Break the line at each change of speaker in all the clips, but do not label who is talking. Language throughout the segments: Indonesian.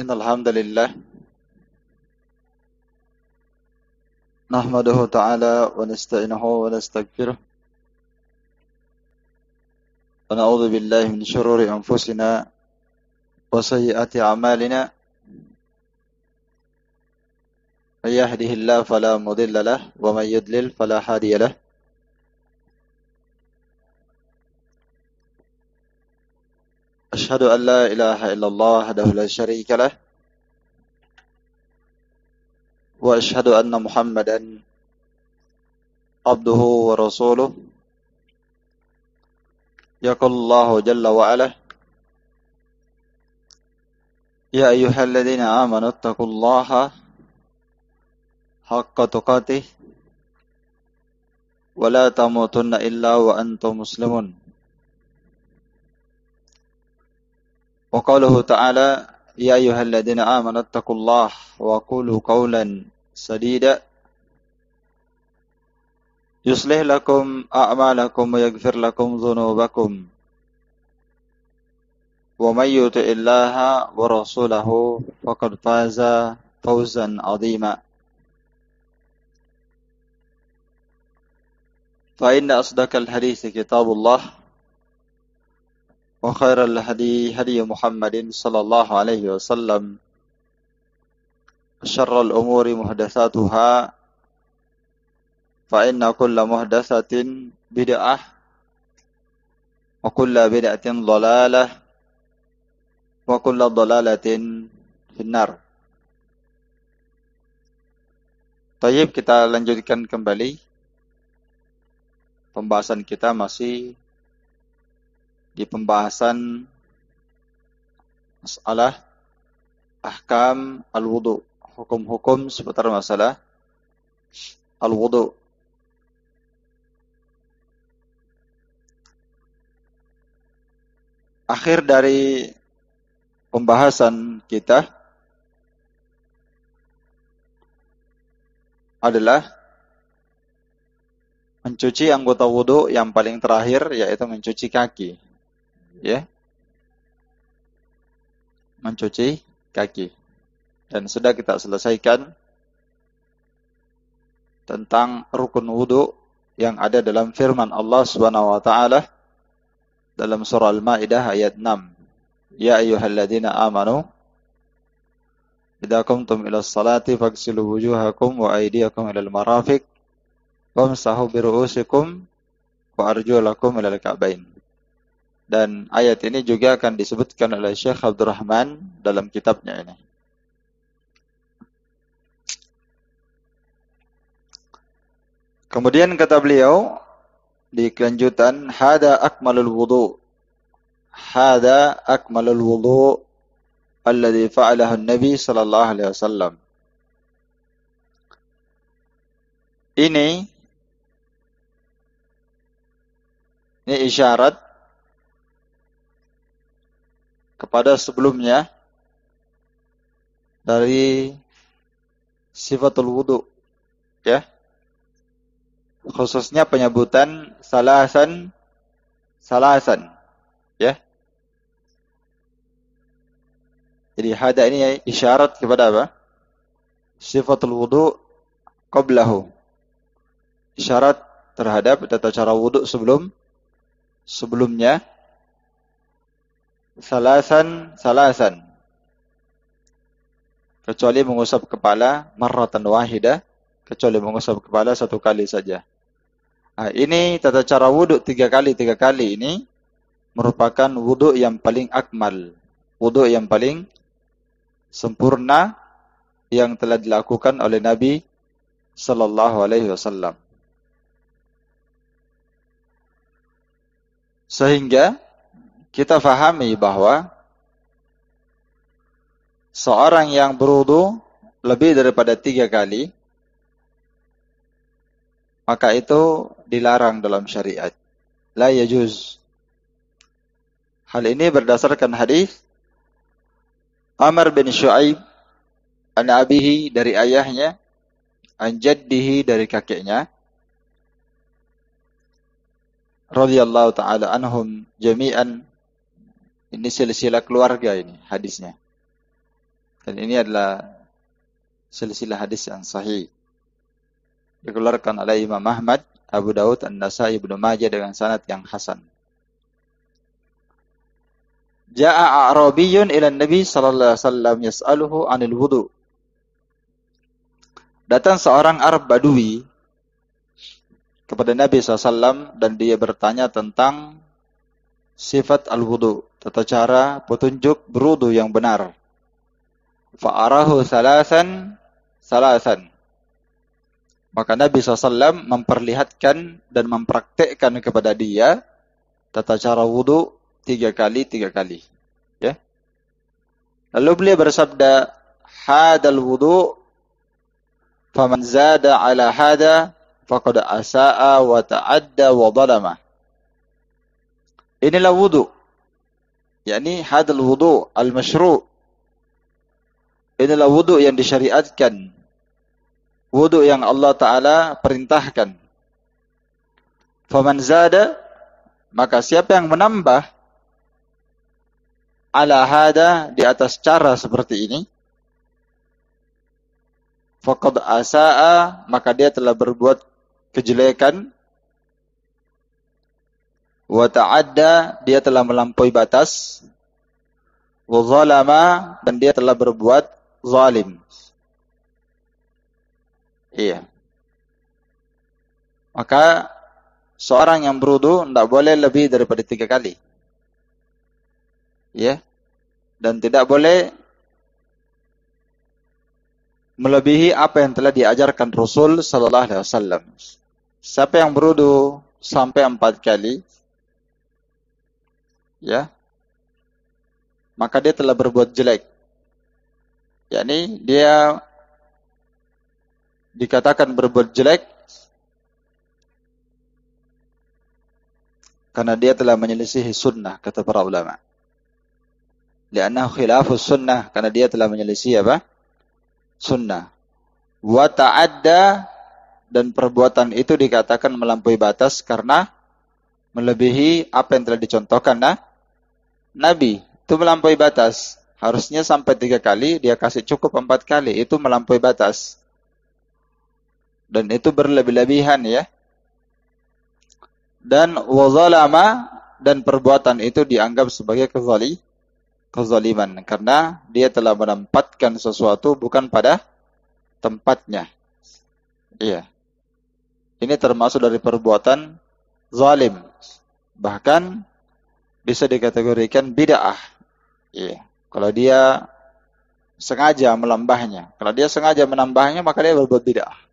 إن الحمد لله نحمده تعالى ونستعينه ونستغفره ونعوذ بالله من شرور أنفسنا وسيئات أعمالنا من يهده الله فلا مضل له ومن يضلل فلا هادي له أشهد أن لا إله إلا الله وحده لا شريك له وأشهد أن محمدا عبده ورسوله يقول الله جل وعلا يا أيها الذين آمنوا اتقوا الله حق تقاته ولا تموتن إلا وأنتم مسلمون وقوله تعالى يا أيها الذين آمنوا اتقوا الله وقولوا قولا سديدا يصلح لكم أعمالكم ويغفر لكم ذنوبكم ومن يطع الله ورسوله فقد فاز فوزا عظيما فإن أصدق الحديث كتاب الله وخير الهدي هدي محمد صلى الله عليه وسلم وشر الأمور محدثاتها فإن كل محدثة بدعة وكل بدعة ضلالة وكل ضلالة في النار. Tayyib, kita lanjutkan kembali pembahasan kita masih di pembahasan masalah ahkam al-wudu, hukum-hukum seputar masalah al-wudu. Akhir dari pembahasan kita adalah mencuci anggota wudu yang paling terakhir, yaitu mencuci kaki. Ya, mencuci kaki. Dan sudah kita selesaikan tentang rukun wudu yang ada dalam firman Allah Subhanahu wa taala dalam surah Al-Maidah ayat 6. Ya ayyuhalladzina amanu idza qumtum ilas salati faghsilu wujuhakum wa aydiyakum ilal marafiq wamsahu biru'usikum wa arjulakum ilal ka'bain. Dan ayat ini juga akan disebutkan oleh Syekh Abdurrahman dalam kitabnya ini. Kemudian kata beliau di kelanjutan, hada akmalul wudu. Hada akmalul wudu alladhi fa'alahu an-nabi sallallahu alaihi wasallam. Ini isyarat kepada sebelumnya dari sifatul wudu, ya, khususnya penyebutan salasan, ya. Jadi hada ini isyarat kepada apa? Sifatul wudu qablahu, isyarat terhadap tata cara wudu sebelumnya. Salasan, kecuali mengusap kepala marratan wahidah, kecuali mengusap kepala satu kali saja. Nah, ini tata cara wudu tiga kali ini merupakan wudu yang paling akmal, wudu yang paling sempurna yang telah dilakukan oleh Nabi sallallahu alaihi wasallam. Sehingga kita fahami bahwa seorang yang berwudu lebih daripada 3 kali, maka itu dilarang dalam syariat. La yajuz. Hal ini berdasarkan hadis Amr bin Shu'aib an abihi, dari ayahnya, an jaddihi, dari kakeknya, radhiyallahu ta'ala anhum jami'an. Ini silsilah keluarga ini hadisnya. Dan ini adalah silsilah hadis yang sahih. Dikeluarkan oleh Imam Ahmad, Abu Daud, An-Nasai, Ibnu Majah dengan sanad yang hasan. Ja'a A'rabiyyun ila Nabi sallallahu alaihi wasallam yas'aluhu 'anil wudu. Datang seorang Arab Badui kepada Nabi SAW dan dia bertanya tentang sifat al-wudu, tata cara petunjuk berwudu yang benar. Fa'arahu salasan. Maka Nabi SAW memperlihatkan dan mempraktekkan kepada dia tata cara wudu 3 kali. Ya. Lalu beliau bersabda, hadal wudu faman zada ala hada faqad asaa wa ta'adda wa zalama. Inilah wudu. yakni hadal wudu al-masyru'. Inilah wudu yang disyariatkan. Wudu yang Allah Ta'ala perintahkan. Faman zada, maka siapa yang menambah ala hada, di atas cara seperti ini, faqad asaa, maka dia telah berbuat kejelekan. Wa ta'adda, dia telah melampaui batas. Wa zalama, dan dia telah berbuat zalim. Iya. Maka seorang yang berwudu tidak boleh lebih daripada 3 kali. Ya. Dan tidak boleh melebihi apa yang telah diajarkan Rasul sallallahu alaihi wasallam. Siapa yang berwudu sampai 4 kali, ya, maka dia telah berbuat jelek. yakni dia dikatakan berbuat jelek karena dia telah menyelisihi sunnah, kata para ulama. Li'annahu khilafus sunnah, karena dia telah menyelisihi apa? Sunnah. Wa ta'adda, dan perbuatan itu dikatakan melampaui batas karena melebihi apa yang telah dicontohkan Nabi. Itu melampaui batas. Harusnya sampai 3 kali, dia kasih cukup 4 kali. Itu melampaui batas. Dan itu berlebih-lebihan, ya. Dan wazalama, dan perbuatan itu dianggap sebagai kezaliman. Karena dia telah menempatkan sesuatu bukan pada tempatnya. Iya. Ini termasuk dari perbuatan zalim. Bahkan bisa dikategorikan bid'ah. Iya. Kalau dia sengaja melambahnya. Kalau dia sengaja menambahnya, maka dia berbuat bid'ah.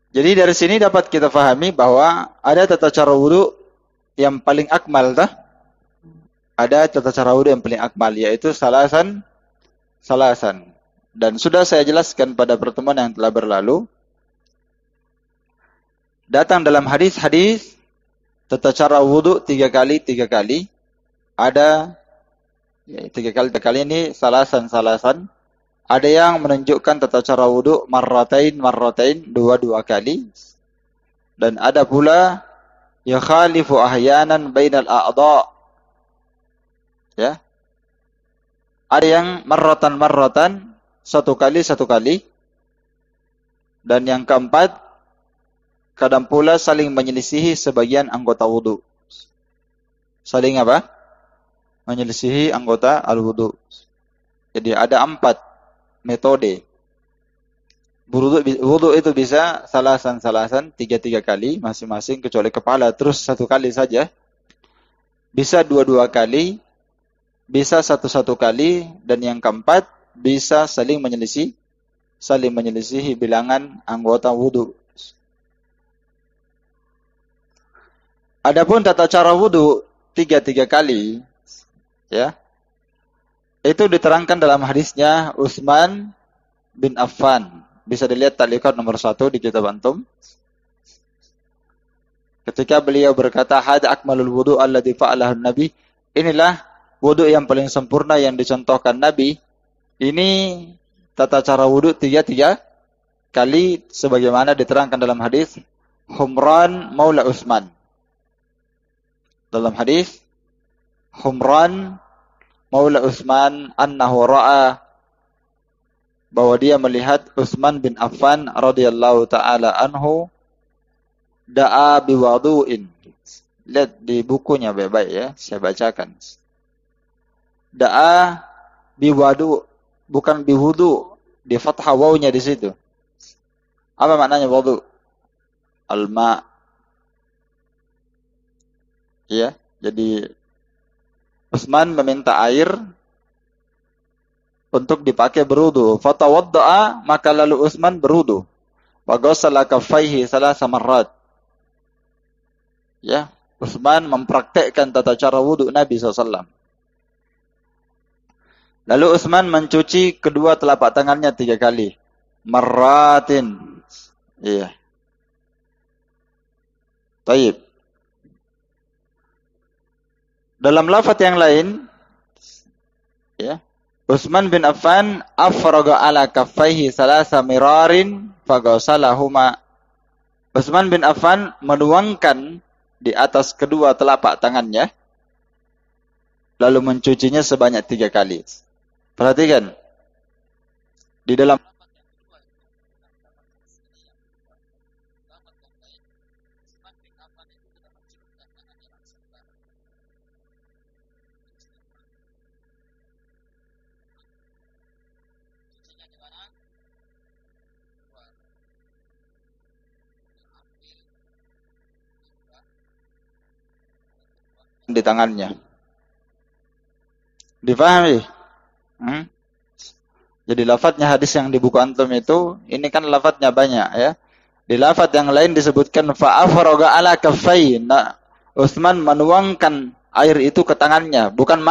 Jadi dari sini dapat kita fahami bahwa ada tata cara wudu yang paling akmal, Ada tata cara wudu yang paling akmal, yaitu salasan. Dan sudah saya jelaskan pada pertemuan yang telah berlalu. Datang dalam hadis-hadis tata cara wudu 3 kali. Ada 3 kali ini salasan. Ada yang menunjukkan tata cara wudu marratain, 2 kali. Dan ada pula yakhalifu ahyanan bainal a'dha'. Ya. Ada yang marratan, 1 kali. Dan yang keempat, kadang pula saling menyelisihi sebagian anggota wudu. Saling apa? Menyelisihi anggota al-wudu. Jadi ada 4 metode. Wudu itu bisa salasan, 3 kali masing-masing, kecuali kepala terus 1 kali saja. Bisa 2 kali, bisa 1 kali, dan yang keempat bisa saling menyelisihi bilangan anggota wudu. Adapun tata cara wudu 3 kali, ya, itu diterangkan dalam hadisnya Utsman bin Affan. Bisa dilihat ta'liqat nomor 1 di kitab antum. Ketika beliau berkata, "Hada akmalul wudu alladzi fa'alahu Nabi." Inilah wudu yang paling sempurna yang dicontohkan Nabi. Ini tata cara wudu 3 kali sebagaimana diterangkan dalam hadis Humran Maula Utsman. Dalam hadis Humran maula Utsman annahu ra'a, bahwa dia melihat Utsman bin Affan radhiyallahu taala anhu da'a biwudu'in. Lihat di bukunya baik-baik ya, saya bacakan. Da'a biwudu', bukan biwudu', di fathah wawunya di situ. Apa maknanya wudu'? Al-ma'. Ya, jadi Utsman meminta air untuk dipakai berwudu. Fatawadda'a, maka lalu Utsman berwudu. Wa ghassala kaffaihi salasa marrat. Ya, Utsman mempraktekkan tata cara wudu Nabi SAW. Lalu Utsman mencuci kedua telapak tangannya 3 kali. Marratin. Iya. Taib. Dalam lafaz yang lain, ya, Utsman bin Affan afraga ala kaffaihi salasa mirarin faghasalahuma. Utsman bin Affan menuangkan di atas kedua telapak tangannya lalu mencucinya sebanyak 3 kali. Perhatikan. Di dalam di tangannya. Difahami? Jadi lafadznya hadis yang di buku antum itu, ini kan lafadznya banyak ya. Di lafadz yang lain disebutkan fa'afraga ala kaffai. Nah, Utsman menuangkan air itu ke tangannya, bukan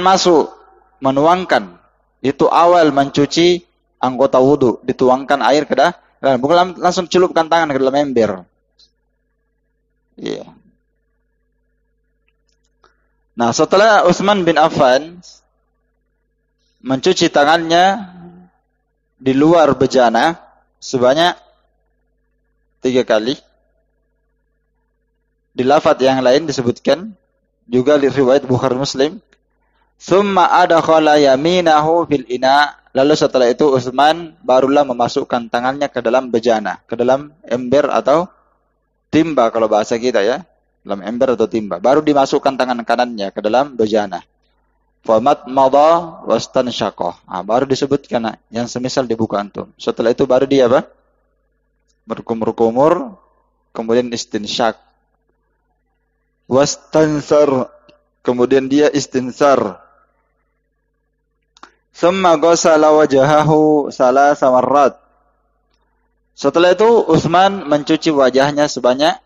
masuk, menuangkan. Itu awal mencuci anggota wudu, dituangkan air ke dalam, bukan langsung celupkan tangan ke dalam ember. Iya. Nah, setelah Utsman bin Affan mencuci tangannya di luar bejana sebanyak 3 kali. Di lafaz yang lain disebutkan juga di riwayat Bukhari Muslim, "Tsumma adkhala yaminahu fil ina." Lalu setelah itu Utsman barulah memasukkan tangannya ke dalam bejana, ke dalam ember atau timba kalau bahasa kita ya. Dalam ember atau timba. Baru dimasukkan tangan kanannya ke dalam bejana. Famat madha wastansyaqa. Baru disebutkan yang semisal di buku antum. Setelah itu baru dia apa? Berkumur-kumur, kemudian istinsyak. Wastansar, kemudian dia istinsar. Tsumma ghassala wajhahu salasa marrat. Setelah itu Utsman mencuci wajahnya sebanyak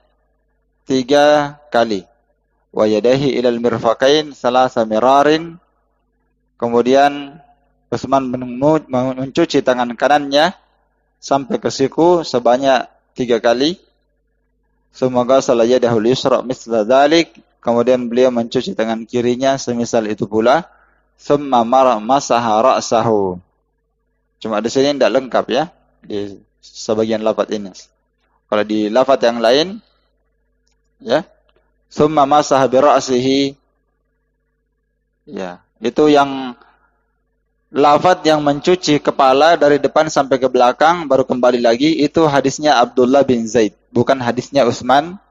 3 kali. Wa yadahi ilal mirfaqain salasa mirarin. Kemudian Utsman mencuci tangan kanannya sampai ke siku sebanyak 3 kali. Semoga ghasala yadahu al-yusra misla dzalik. Kemudian beliau mencuci tangan kirinya semisal itu pula. Tsumma masaha ra'sahu. Cuma di sini tidak lengkap ya di sebagian lafaz ini. Kalau di lafaz yang lain ya, summa masaha bi ra'sihi. Ya, itu yang lafaz yang mencuci kepala dari depan sampai ke belakang baru kembali lagi, itu hadisnya Abdullah bin Zaid, bukan hadisnya Utsman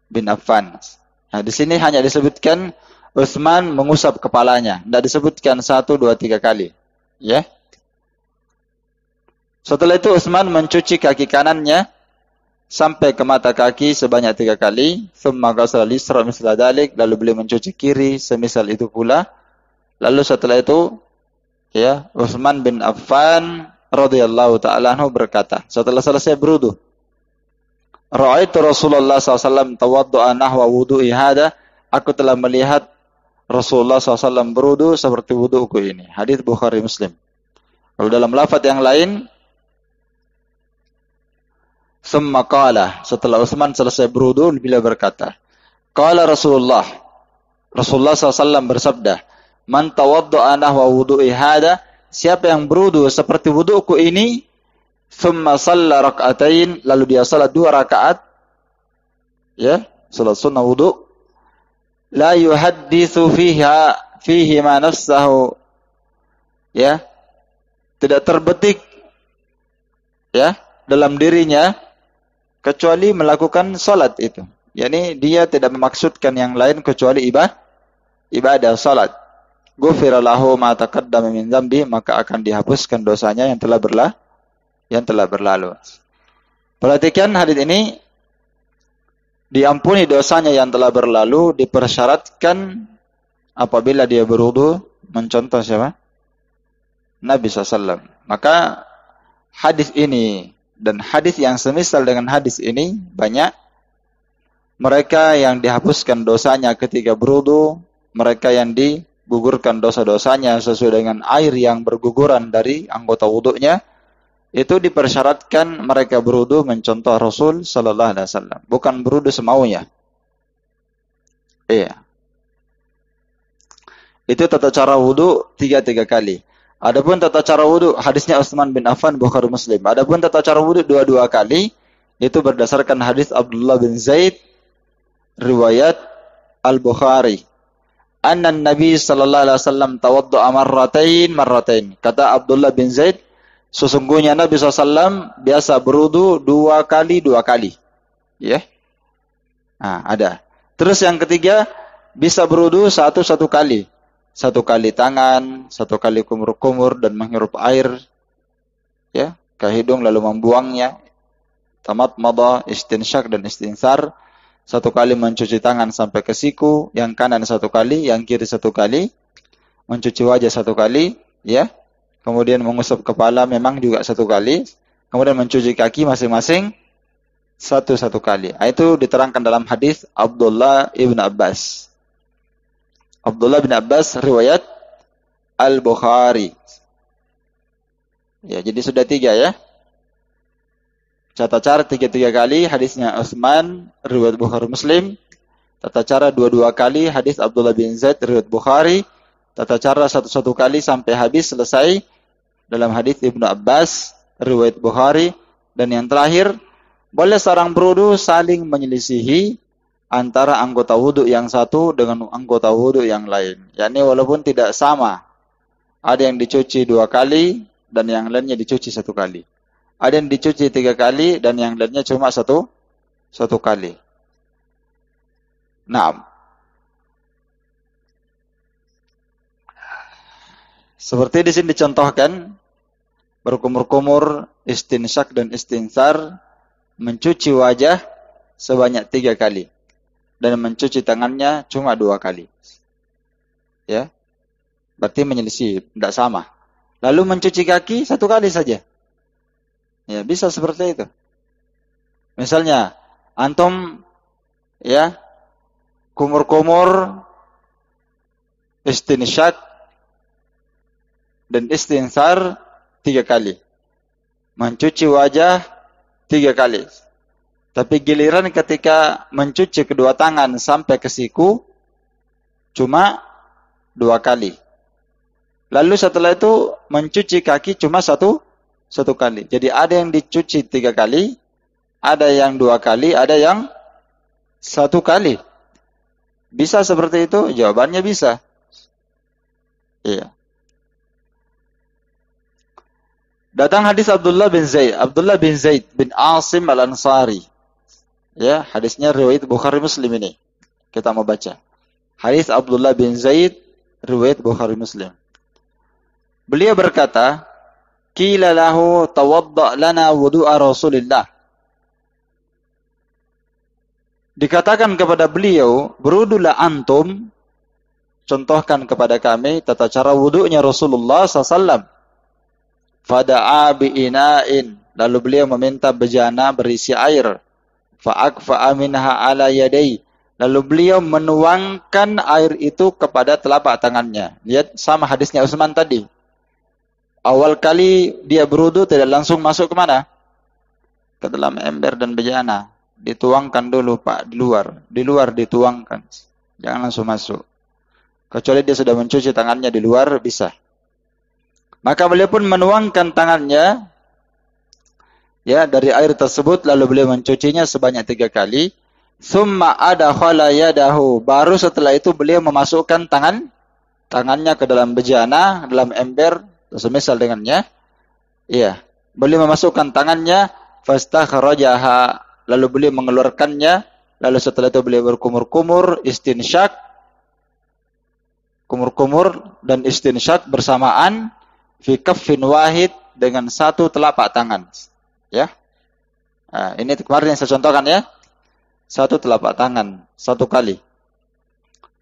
bin Affan. Nah, di sini hanya disebutkan Utsman mengusap kepalanya, tidak disebutkan 1, 2, 3 kali, ya. Setelah itu Utsman mencuci kaki kanannya sampai ke mata kaki sebanyak 3 kali. Tsumma ghasala al-yusra misla dzalik, lalu beliau mencuci kiri semisal itu pula. Lalu setelah itu ya, Utsman bin Affan radhiyallahu ta'ala anhu berkata, setelah selesai berwudu, ra'aitu Rasulullah SAW tawaddu'a nahwa wudu'i hada, aku telah melihat Rasulullah SAW berwudu seperti wudu'ku ini. Hadis Bukhari Muslim. Kalau dalam lafaz yang lain, summa qala, setelah Utsman selesai berwudu, beliau berkata, qala Rasulullah SAW bersabda, man tawadda'a nahwa wudu'i hada, siapa yang berwudu seperti wudu'ku ini, summa shalla rak'atain, lalu dia salat 2 rakaat, ya, salat sunnah wudu, la yuhadditsu fihi ma nafsahu, ya, tidak terbetik, ya, dalam dirinya kecuali melakukan salat itu. Yani dia tidak memaksudkan yang lain kecuali ibadah salat. Ghufira lahu ma taqaddama min dzambi, maka akan dihapuskan dosanya yang telah berlalu. Perhatikan hadis ini, diampuni dosanya yang telah berlalu dipersyaratkan apabila dia berwudu mencontoh siapa? Nabi SAW. Maka hadis ini dan hadis yang semisal dengan hadis ini banyak. Mereka yang dihapuskan dosanya ketika berwudu, mereka yang digugurkan dosa-dosanya sesuai dengan air yang berguguran dari anggota wudunya, itu dipersyaratkan mereka berwudu mencontoh Rasul sallallahu alaihi wasallam, bukan berwudu semaunya. Iya. Itu tata cara wudu 3 kali. Adapun tata cara wudu, hadisnya Utsman bin Affan, Bukhari Muslim. Adapun tata cara wudu 2 kali, itu berdasarkan hadis Abdullah bin Zaid, riwayat Al-Bukhari. Anna Nabi sallallahu alaihi wasallam tawaddu'a marratain. Kata Abdullah bin Zaid, sesungguhnya Nabi SAW biasa berwudu 2 kali. Ya. Nah, ada. Terus yang ketiga, bisa berwudu 1 kali. 1 kali tangan, 1 kali kumur-kumur dan menghirup air, ya, ke hidung lalu membuangnya. Tamatmada, istinsyak dan istinsar. 1 kali mencuci tangan sampai ke siku, yang kanan 1 kali, yang kiri 1 kali. Mencuci wajah 1 kali, ya. Kemudian mengusap kepala memang juga 1 kali. Kemudian mencuci kaki masing-masing 1 kali. Itu diterangkan dalam hadis Abdullah ibn Abbas. Abdullah bin Abbas, riwayat Al-Bukhari. Ya, jadi sudah 3 ya. Tata cara 3 kali, hadisnya Utsman, riwayat Bukhari Muslim. Tata cara 2 kali, hadis Abdullah bin Zaid, riwayat Bukhari. Tata cara 1 kali sampai habis selesai dalam hadis Ibnu Abbas, riwayat Bukhari. Dan yang terakhir, boleh seorang berwudu saling menyelisihi antara anggota wudu yang satu dengan anggota wudu yang lain. yakni walaupun tidak sama. Ada yang dicuci 2 kali dan yang lainnya dicuci 1 kali. Ada yang dicuci 3 kali dan yang lainnya cuma 1 kali. Nah, seperti di sini dicontohkan, berkumur-kumur, istinsyak dan istinsar, mencuci wajah sebanyak 3 kali. Dan mencuci tangannya cuma 2 kali. Ya. Berarti menyelisih, tidak sama. Lalu mencuci kaki 1 kali saja. Ya, bisa seperti itu. Misalnya, antum ya kumur-kumur, istinsyak dan istinsar 3 kali. Mencuci wajah 3 kali. Tapi giliran ketika mencuci kedua tangan sampai ke siku cuma 2 kali. Lalu setelah itu mencuci kaki cuma 1 kali. Jadi ada yang dicuci 3 kali, ada yang 2 kali, ada yang 1 kali. Bisa seperti itu? Jawabannya bisa. Iya. Datang hadis Abdullah bin Zaid bin Asim Al-Ansari. Ya, hadisnya riwayat Bukhari Muslim ini. Kita mau baca. Hadis Abdullah bin Zaid, riwayat Bukhari Muslim. Beliau berkata, "Qila lahu tawadda' lana wudu'a Rasulillah." Dikatakan kepada beliau, "Berwudulah antum, contohkan kepada kami tata cara wudu'nya Rasulullah SAW." Fada'a bi'ina'in, lalu beliau meminta bejana berisi air. Fa'akfa'a minha ala yadai, lalu beliau menuangkan air itu kepada telapak tangannya. Lihat sama hadisnya Utsman tadi. Awal kali dia berwudu tidak langsung masuk ke mana? Ke dalam ember dan bejana. Dituangkan dulu Pak, di luar dituangkan. Jangan langsung masuk. Kecuali dia sudah mencuci tangannya di luar, bisa. Maka beliau pun menuangkan tangannya ya dari air tersebut, lalu beliau mencucinya sebanyak 3 kali. Tsumma adkhala yadahu. Baru setelah itu beliau memasukkan tangannya ke dalam bejana, dalam ember, semisal dengannya. Iya. Beliau memasukkan tangannya, fastakhrajaha. Lalu beliau mengeluarkannya. Lalu setelah itu beliau berkumur-kumur, istinsyak. Kumur-kumur dan istinsyak bersamaan. Fi kaffin wahid. Dengan satu telapak tangan. Ya. Nah, ini kemarin yang saya contohkan ya. Satu telapak tangan, satu kali.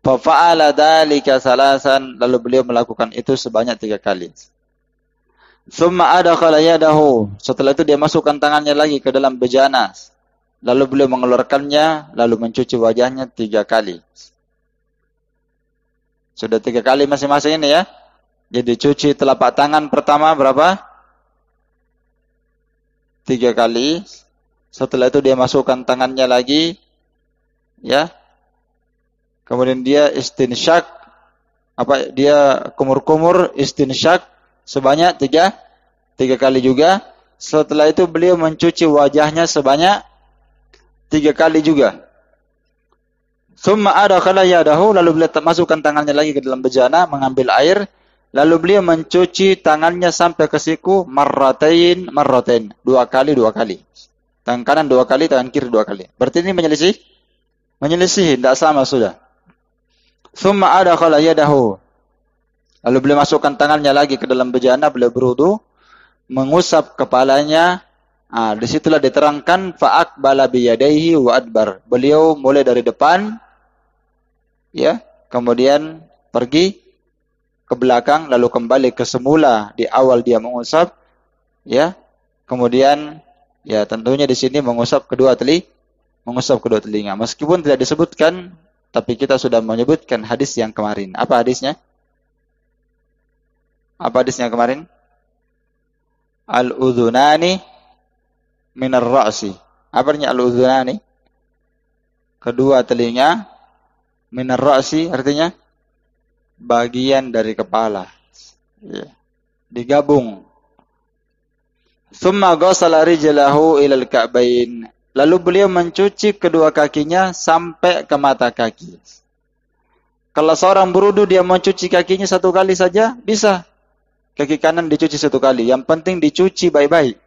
Fafa'ala dzalika salasan, lalu beliau melakukan itu sebanyak 3 kali. Tsumma adkhala yadahu, setelah itu dia masukkan tangannya lagi ke dalam bejana. Lalu beliau mengeluarkannya, lalu mencuci wajahnya 3 kali. Sudah 3 kali masing-masing ini ya. Jadi cuci telapak tangan pertama berapa? 3 kali. Setelah itu dia masukkan tangannya lagi, ya. Kemudian dia istinsyak, dia kumur-kumur istinsyak sebanyak 3 kali juga. Setelah itu beliau mencuci wajahnya sebanyak 3 kali juga. Tsumma adkhala yadahu, lalu beliau masukkan tangannya lagi ke dalam bejana, mengambil air, lalu beliau mencuci tangannya sampai ke siku marratain, 2 kali. Tangan kanan 2 kali, tangan kiri 2 kali. Berarti ini menyelisih? Menyelisih, tidak sama sudah. Tsumma adkhala yadahu. Lalu beliau masukkan tangannya lagi ke dalam bejana, beliau berwudu, mengusap kepalanya. Disitulah diterangkan fa'aqbala biyadaihi wa adbar. Beliau mulai dari depan, ya, kemudian pergi ke belakang, lalu kembali ke semula di awal dia mengusap, ya. Kemudian ya tentunya di sini mengusap kedua telinga. Meskipun tidak disebutkan, tapi kita sudah menyebutkan hadis yang kemarin. Apa hadisnya? Apa hadisnya kemarin? Al-udhunani minar ra'si. Apa artinya al-udhunani? Kedua telinga, minar ra'si artinya bagian dari kepala. Ya. Digabung. Tsumma ghassala rijlahu ilal ka'bain. Lalu beliau mencuci kedua kakinya sampai ke mata kaki. Kalau seorang berwudu dia mencuci kakinya 1 kali saja, bisa. Kaki kanan dicuci 1 kali. Yang penting dicuci baik-baik.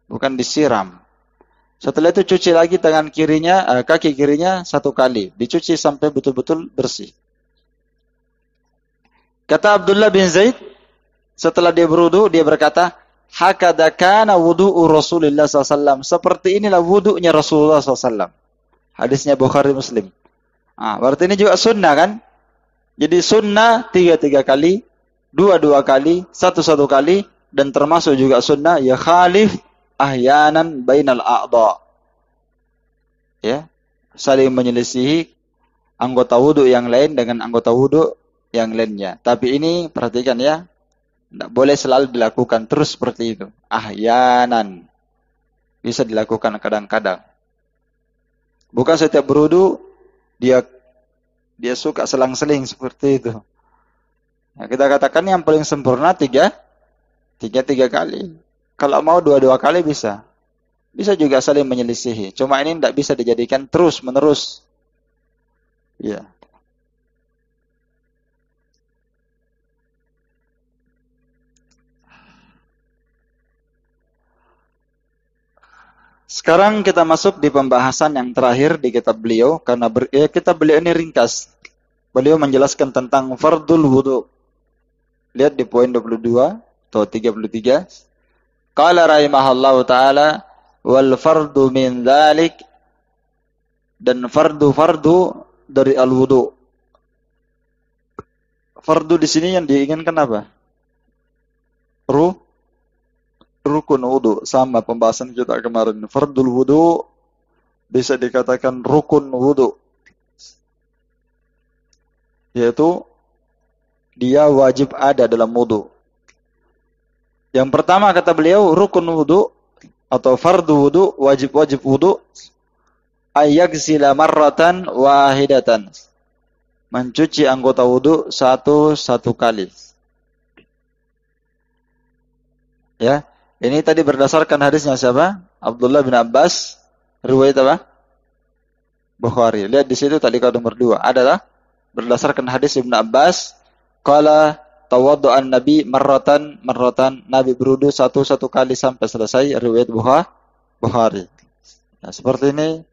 Bukan disiram. Setelah itu cuci lagi kaki kirinya 1 kali. Dicuci sampai betul-betul bersih. Kata Abdullah bin Zaid, setelah dia berwudu, dia berkata, hakadha kana wudu'u Rasulullah SAW. Seperti inilah wudu'nya Rasulullah SAW. Hadisnya Bukhari Muslim. Berarti ini juga sunnah kan? Jadi sunnah 3 kali, 2 kali, 1 kali, dan termasuk juga sunnah ya khalif ahyanan bainal a'dha. Ya, saling menyelisihi anggota wudu yang lain dengan anggota wudu yang lainnya. Tapi ini perhatikan ya, tidak boleh selalu dilakukan terus seperti itu. Ahyanan. Bisa dilakukan kadang-kadang. Bukan setiap berwudu dia suka selang-seling seperti itu. Nah, kita katakan yang paling sempurna 3 kali. Kalau mau 2 kali bisa. Bisa juga saling menyelisihi. Cuma ini tidak bisa dijadikan terus menerus. Ya. Sekarang kita masuk di pembahasan yang terakhir di kitab beliau, karena kitab beliau ini ringkas. Beliau menjelaskan tentang fardul wudu. Lihat di poin 22 atau 33. Qala rahimahallahu ta'ala, wal fardu min dzalik, dan fardu dari al-wudu. Fardu di sini yang diinginkan apa? Rukun wudu, sama pembahasan kita kemarin. Fardul wudu bisa dikatakan rukun wudu, yaitu dia wajib ada dalam wudu. Yang pertama kata beliau, rukun wudu atau fardu wudu, wajib wudu, ayaghsila marratan wahidatan, mencuci anggota wudu satu kali. Ya, ini tadi berdasarkan hadisnya siapa? Abdullah bin Abbas. Riwayat apa? Bukhari. Lihat di situ tadi kalau nomor 2 adalah berdasarkan hadis Ibnu Abbas, qala tawaddu'an Nabi marratan. Nabi berwudu satu kali sampai selesai, riwayat Bukhari. Nah, seperti ini.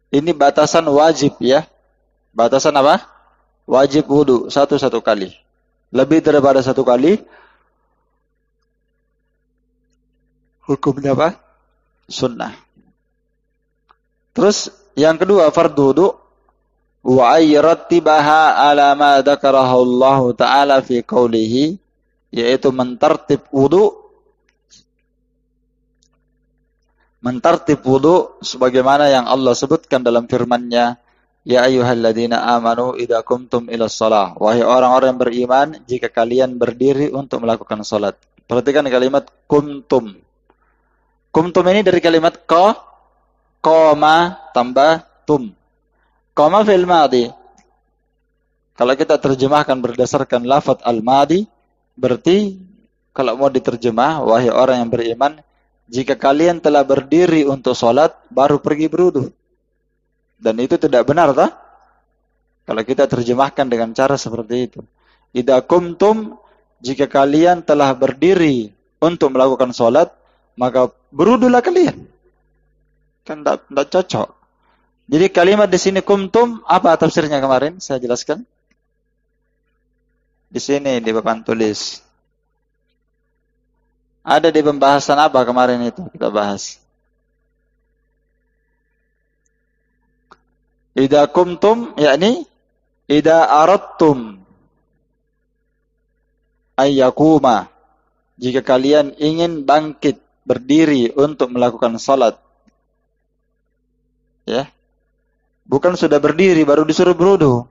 Ini batasan wajib ya. Batasan apa? Wajib wudu satu kali. Lebih daripada 1 kali, hukumnya apa? Sunnah. Terus yang kedua, fardu wudu wa ayrattibaha ala ma dzakarahu Allah taala fi qoulihi, yaitu mentertib wudu sebagaimana yang Allah sebutkan dalam firman-Nya, ya ayyuhalladzina amanu idza qumtum ilas shalah, wahai orang-orang yang beriman, jika kalian berdiri untuk melakukan salat. Perhatikan kalimat kumtum. Kumtum ini dari kalimat qama tambah tum. Qama fi'il madhi. Kalau kita terjemahkan berdasarkan lafaz al-madhi, berarti kalau mau diterjemah, wahai orang yang beriman, jika kalian telah berdiri untuk sholat, baru pergi berwudu. Dan itu tidak benar, tak? Kalau kita terjemahkan dengan cara seperti itu. Idza qumtum, jika kalian telah berdiri untuk melakukan sholat, maka berwudulah kalian. Kan tidak cocok. Jadi kalimat di sini kumtum, apa tafsirnya kemarin? Saya jelaskan. Di sini di papan tulis. Ada di pembahasan apa kemarin itu kita bahas? Idza kumtum, yakni idza aradtum ayyakuma, jika kalian ingin bangkit berdiri untuk melakukan salat. Ya. Bukan sudah berdiri baru disuruh berwudu.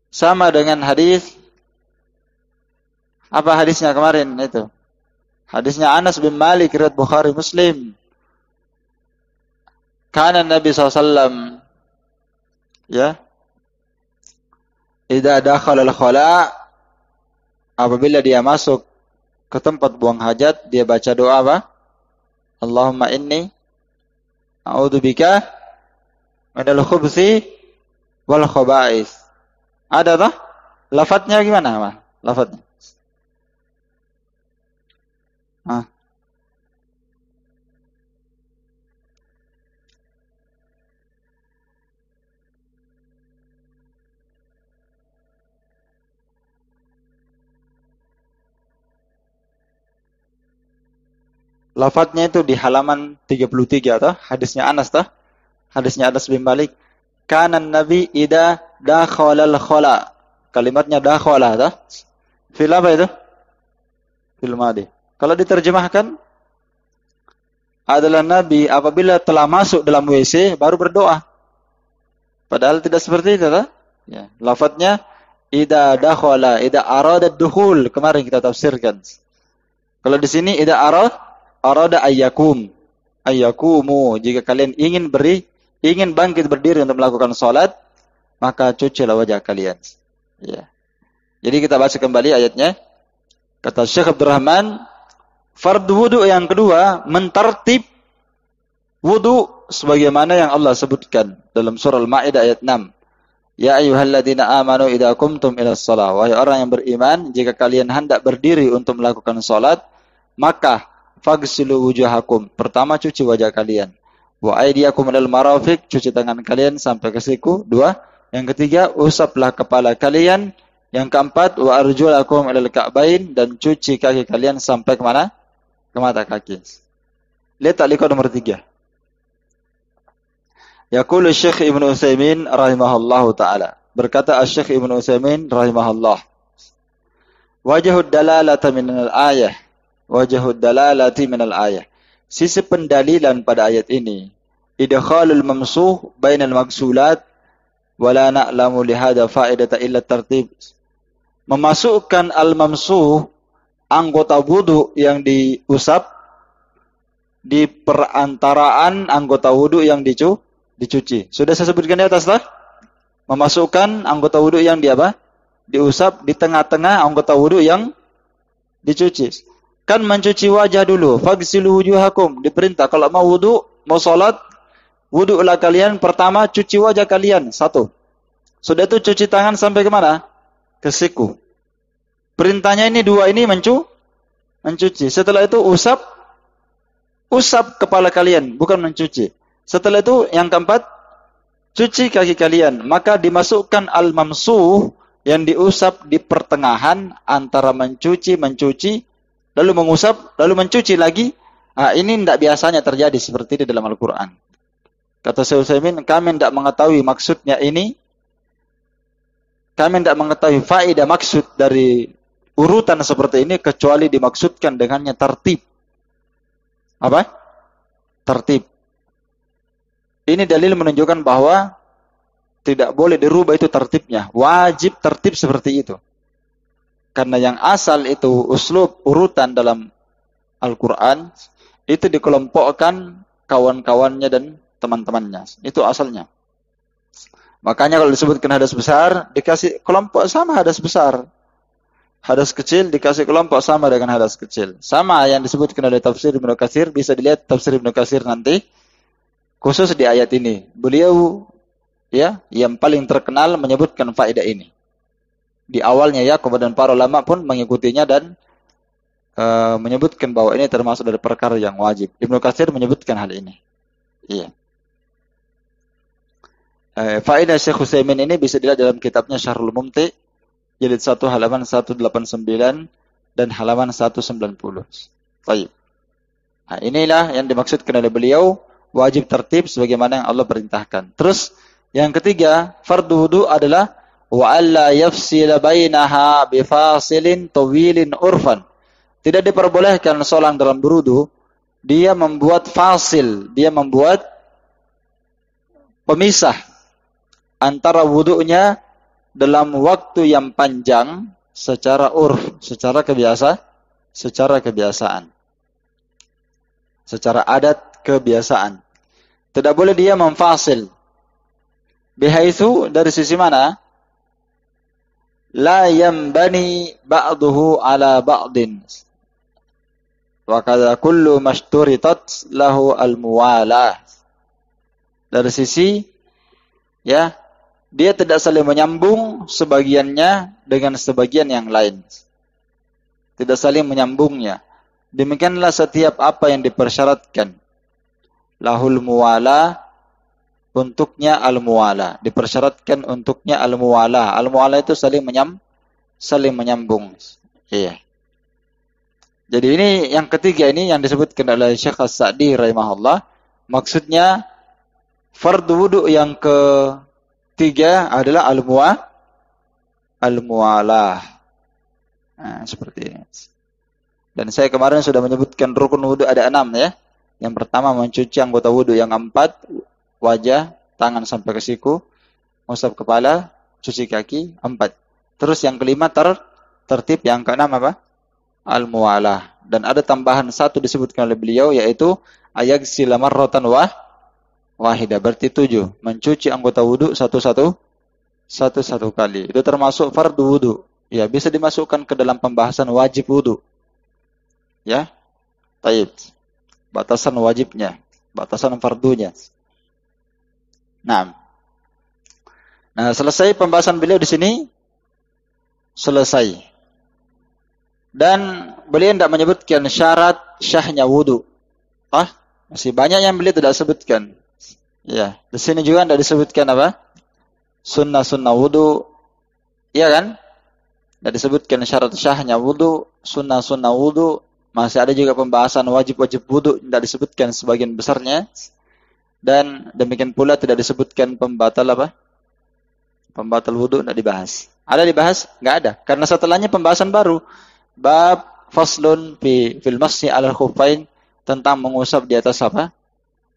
Sama dengan hadis, apa hadisnya kemarin itu? Hadisnya Anas bin Malik riwayat Bukhari Muslim. Kana Nabi SAW ya, idza dakhala al-khala, apabila dia masuk ke tempat buang hajat, dia baca doa apa? Allahumma inni a'udzubika minal khubuthi wal khaba'is. Ada tak? Lafadznya gimana, Mas? Lafadznya. Lafadznya itu di halaman 33 atau hadisnya Anas tah? Hadisnya Anas bin Malik. Kanan Nabi idza dakhalal khala. Kalimatnya dakhala tah? Fil apa itu? Fil madhi. Kalau diterjemahkan adalah Nabi apabila telah masuk dalam WC baru berdoa. Padahal tidak seperti itu tah? Ya, lafadznya idza dakhala, idza arada dukhul, kemarin kita tafsirkan. Kalau di sini idza arada ayyakumu, jika kalian ingin bangkit berdiri untuk melakukan salat, maka cucilah wajah kalian. Ya. Jadi kita baca kembali ayatnya. Kata Syekh Abdurrahman, fardu wudu yang kedua, mentertib wudu sebagaimana yang Allah sebutkan dalam surah Al-Maidah ayat 6. Ya ayyuhalladzina amanu idza qumtum ilas shalah, wahai orang yang beriman, jika kalian hendak berdiri untuk melakukan salat, maka fagsilu wujuhakum, pertama cuci wajah kalian. Wa aydiyakum ilal marafiq, cuci tangan kalian sampai ke siku. 2. Yang ketiga, usaplah kepala kalian. Yang keempat, wa arjulakum ilal ka'bain, dan cuci kaki kalian sampai ke mana? Ke mata kaki. Lihat taklid nomor 3. Yaqulu Syekh Ibnu Utsaimin rahimahullahu taala. Berkata Syekh Ibnu Utsaimin rahimahullah, wajhud dalalata minal ayah. Wajhud dalalati minal ayah. Sisi pendalilan pada ayat ini, idkhalul mamsuh bainal magsulat wala na'lamu lihada faedata illa tartib. Memasukkan al-mamsuh, anggota wudu yang diusap, di perantaraan anggota wudu yang dicuci. Sudah saya sebutkan di atas lah. Memasukkan anggota wudu yang diusap di tengah-tengah anggota wudu yang dicuci. Kan mencuci wajah dulu. Fagsilu wujuhakum. Diperintah kalau mau wudu, mau salat, Wudu'lah kalian, pertama cuci wajah kalian, satu. Sudah itu cuci tangan sampai kemana? Ke siku. Perintahnya ini dua ini mencuci. Setelah itu usap kepala kalian, bukan mencuci. Setelah itu yang keempat, cuci kaki kalian. Maka dimasukkan al-mamsuh yang diusap di pertengahan antara mencuci, lalu mengusap, lalu mencuci lagi. Nah, ini tidak biasanya terjadi seperti ini dalam Al-Quran. Kata Syekh Utsaimin, kami tidak mengetahui maksudnya ini. Kami tidak mengetahui faedah maksud dari urutan seperti ini kecuali dimaksudkan dengannya tertib. Apa? Tertib. Ini dalil menunjukkan bahwa tidak boleh dirubah itu tertibnya. Wajib tertib seperti itu. Karena yang asal itu uslub urutan dalam Al-Quran itu dikelompokkan kawan-kawannya dan teman-temannya. Itu asalnya. Makanya kalau disebutkan hadas besar, dikasih kelompok sama hadas besar. Hadas kecil dikasih kelompok sama dengan hadas kecil. Sama yang disebutkan oleh tafsir Ibnu Katsir, bisa dilihat tafsir Ibnu Katsir nanti. Khusus di ayat ini. Beliau ya yang paling terkenal menyebutkan faedah ini. Di awalnya ya, kemudian para ulama pun mengikutinya dan menyebutkan bahwa ini termasuk dari perkara yang wajib. Ibnu Katsir menyebutkan hal ini. Iya. Faedah Syekh Utsaimin ini bisa dilihat dalam kitabnya Syarhul Mumti, jilid 1 halaman 189 dan halaman 190. Baik. Nah, inilah yang dimaksudkan oleh beliau, wajib tertib sebagaimana yang Allah perintahkan. Terus yang ketiga, fardu wudu adalah wa alla yafsila bainaha bi fasilin tawilin urfan. Tidak diperbolehkan seorang dalam berwudu dia membuat fasil, dia membuat pemisah antara wudunya dalam waktu yang panjang secara urf, secara kebiasaan. Secara adat kebiasaan. Tidak boleh dia memfasil. Bihaitsu dari sisi mana? La yambani ba'duhu ala ba'din. Wa kadza kullu mashturitat lahu al-muwalah. Dari sisi ya, dia tidak saling menyambung sebagiannya dengan sebagian yang lain. Tidak saling menyambungnya. Demikianlah setiap apa yang dipersyaratkan. Lahul muwala, untuknya al-muwala. Dipersyaratkan untuknya al-muwala. Al-muwala itu saling menyambung. Iya. Jadi ini yang ketiga ini yang disebutkan oleh Syekh As-Sa'di rahimahullah. Maksudnya fardu wudu yang ketiga adalah al-muwalah. Nah, seperti ini. Dan saya kemarin sudah menyebutkan rukun wudu ada 6 ya. Yang pertama mencuci anggota wudu, yang 4 wajah, tangan sampai ke siku, mengusap kepala, cuci kaki, 4. Terus yang kelima tertib, yang keenam apa? Al-muwalah. Dan ada tambahan 1 disebutkan oleh beliau yaitu ayagsila marratan wahidah, berarti 7. Mencuci anggota wudu satu-satu kali. Itu termasuk fardu wudu. Ya, bisa dimasukkan ke dalam pembahasan wajib wudu. Ya. Baik. Batasan wajibnya, batasan fardunya. Nah, selesai pembahasan beliau di sini. Selesai. Dan beliau tidak menyebutkan syarat syahnya wudu. Masih banyak yang beliau tidak sebutkan. Ya, di sini juga tidak disebutkan apa? Sunnah wudu. Iya kan? Tidak disebutkan syarat syahnya wudu, sunnah wudu. Masih ada juga pembahasan wajib-wajib wudu, tidak disebutkan sebagian besarnya. Dan demikian pula tidak disebutkan pembatal apa? Pembatal wudu tidak dibahas. Ada dibahas? Enggak ada. Karena setelahnya pembahasan baru. Bab faslun fil masyi 'alal khuffain, tentang mengusap di atas apa?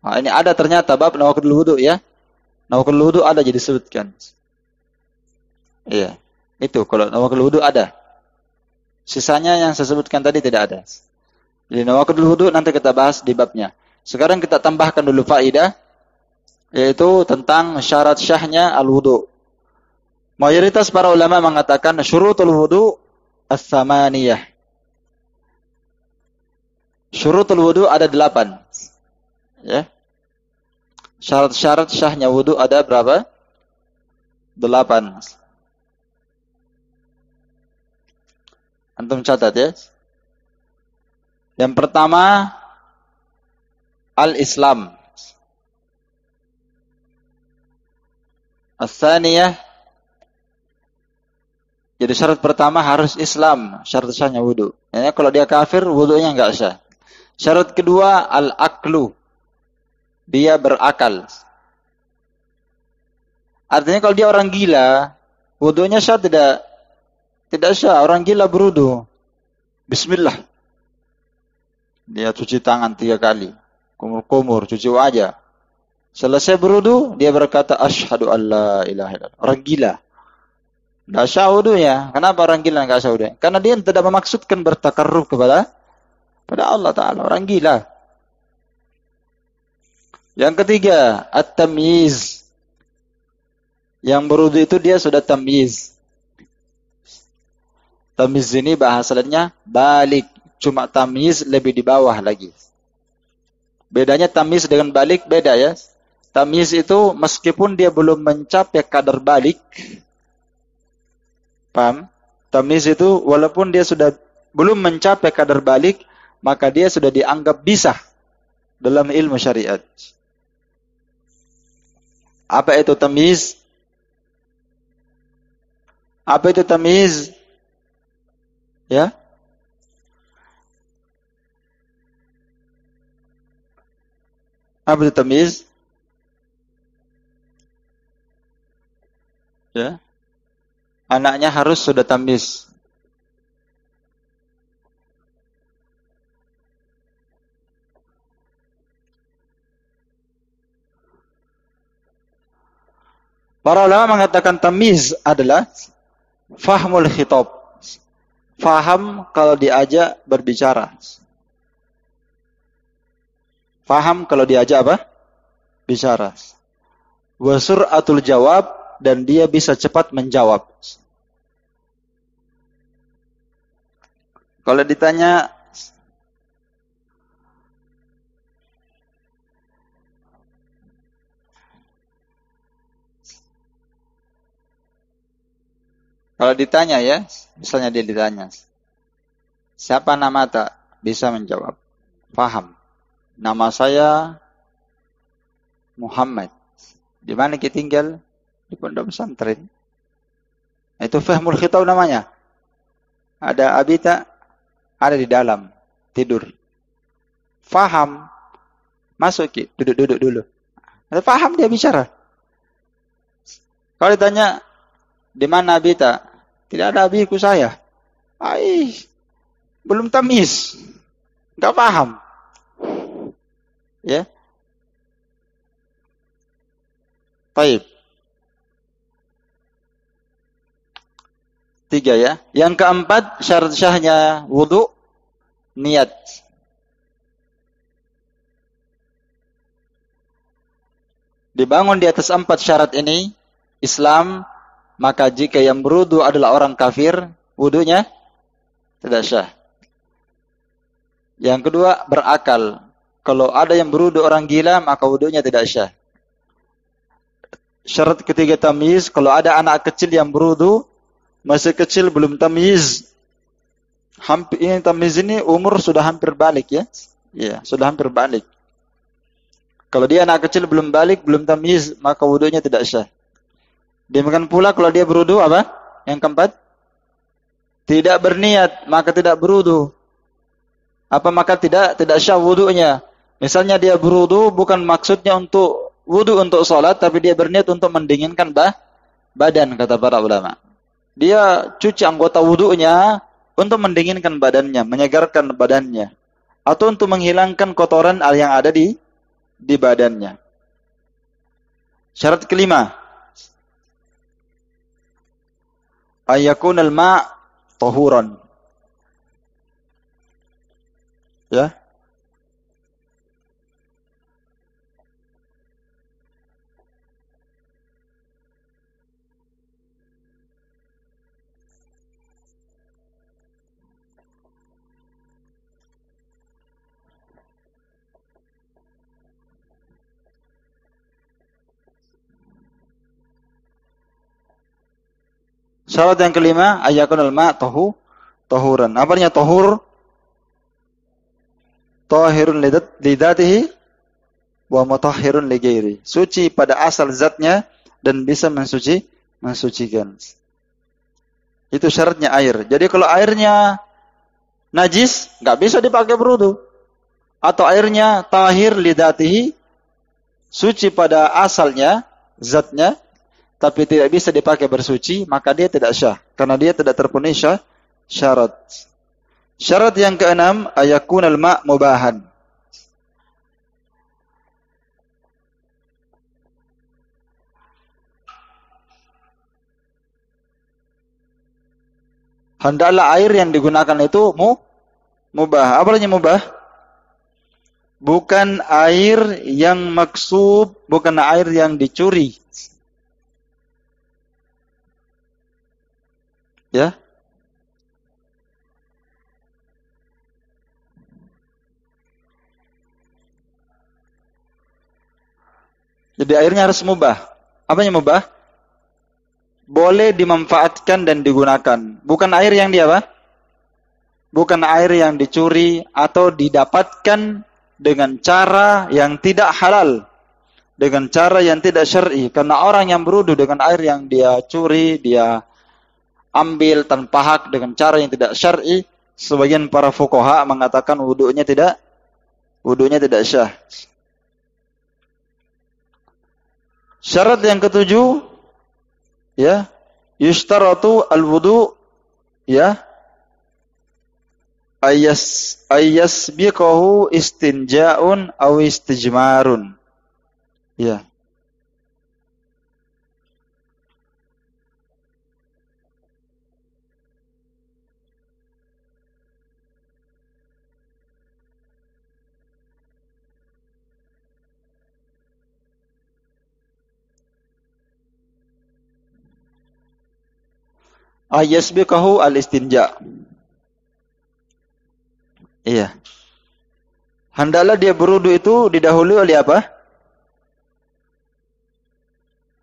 Nah, ini ada ternyata bab nawaqidul wudu ya. Nawaqidul wudu ada jadi disebutkan. Iya. Itu kalau nawaqidul wudu ada. Sisanya yang saya sebutkan tadi tidak ada. Jadi nawaqidul wudu nanti kita bahas di babnya. Sekarang kita tambahkan dulu faedah yaitu tentang syarat syahnya al-wudu. Mayoritas para ulama mengatakan syurutul wudu as-samaniyah. Syurutul wudu ada 8. Ya. Syarat-syarat syahnya wudu ada berapa? 8. Antum catat ya. Yang pertama, al-Islam. As-saniyah, jadi syarat pertama harus Islam, syarat sahnya wudu. Ya, kalau dia kafir, wudunya enggak sah. Syarat kedua, al-aklu. Dia berakal. Artinya kalau dia orang gila, wudunya sah tidak sah. Orang gila berwudu. Bismillah. Dia cuci tangan 3 kali. Kumur-kumur, cuci wajah. Selesai berwudu, dia berkata, asyhadu an la ilaha illallah. Orang gila. Tidak sah wudunya. Kenapa orang gila tidak sah wudunya? Karena dia tidak memaksudkan bertakarruf kepada Allah Ta'ala. Orang gila. Yang ketiga, at-tamyiz. Yang berwudu itu dia sudah tamyiz. Tamyiz ini bahasa lainnya balik. Cuma tamyiz lebih di bawah lagi. Bedanya tamyiz dengan balik beda ya. Tamyiz itu meskipun dia belum mencapai kadar balik. Paham? Tamyiz itu walaupun dia sudah belum mencapai kadar balik, maka dia sudah dianggap bisa dalam ilmu syariat. Apa itu tamyiz? Apa itu tamyiz? Ya? Apa itu tamyiz? Ya. Anaknya harus sudah tamyiz. Para ulama mengatakan tamyiz adalah fahmul khitab. Faham kalau diajak berbicara. Faham kalau diajak apa? Bicara. Wa sur'atul jawab, dan dia bisa cepat menjawab. Kalau ditanya ya, misalnya dia ditanya, siapa nama tak? Bisa menjawab. Paham. Nama saya Muhammad. Di mana kita tinggal? Di pondok pesantren. Itu fahmul khitab namanya. Ada abita, ada di dalam, tidur. Faham. Masuk ki, duduk dulu. Faham dia bicara. Kalau ditanya, di mana abita? Tidak ada abiku saya. Belum tamis. Enggak paham. Ya. Baik. 3 ya. Yang keempat, syarat syahnya wudu, niat. Dibangun di atas 4 syarat ini, Islam, maka jika yang berwudu adalah orang kafir, wudunya tidak sah. Yang kedua, berakal. Kalau ada yang berwudu orang gila, maka wudunya tidak sah. Syarat ketiga tamyiz, kalau ada anak kecil yang berwudu, masih kecil belum tamyiz. Tamyiz ini umur sudah hampir balik ya. Ya, sudah hampir balik. Kalau dia anak kecil belum balik, belum tamyiz, maka wudunya tidak sah. Demikian pula kalau dia berwudu apa? Yang keempat, tidak berniat, maka tidak berwudu. Apa maka tidak sah wudunya? Misalnya dia berwudu bukan maksudnya untuk wudu untuk sholat, tapi dia berniat untuk mendinginkan badan, kata para ulama. Dia cuci anggota wudunya untuk mendinginkan badannya, menyegarkan badannya, atau untuk menghilangkan kotoran yang ada di badannya. Syarat kelima, ayakunal ma' tahuran. Ya. Syarat yang kelima, ayakunul ma' tahuran. Apa artinya tahur? Tahirun lidatihi wa mutahhirun li ghairi. Suci pada asal zatnya dan bisa mensucikan. Itu syaratnya air. Jadi kalau airnya najis, nggak bisa dipakai berwudu. Atau airnya tahir lidatihi, suci pada asalnya, zatnya, tapi tidak bisa dipakai bersuci, maka dia tidak syah. Karena dia tidak terpenuhi syarat. Syarat yang keenam, ayakunal ma' mubahan. Hendaklah air yang digunakan itu mubah. Apa artinya mubah? Bukan air yang maksub, bukan air yang dicuri. Ya. Jadi airnya harus mubah. Apanya mubah? Boleh dimanfaatkan dan digunakan. Bukan air yang bukan air yang dicuri atau didapatkan dengan cara yang tidak halal, dengan cara yang tidak syar'i. Karena orang yang berwudu dengan air yang dia curi, dia ambil tanpa hak dengan cara yang tidak syar'i, sebagian para fuqaha mengatakan wudunya tidak syah. Syarat yang ketujuh, ya, yushtaratu al-wudu, ya, ayyasbiqahu istinja'un aw istijmarun. Ya. Ayyasbiqahu al-istinja'. Iya. Hendaklah dia berwudu itu didahului oleh apa?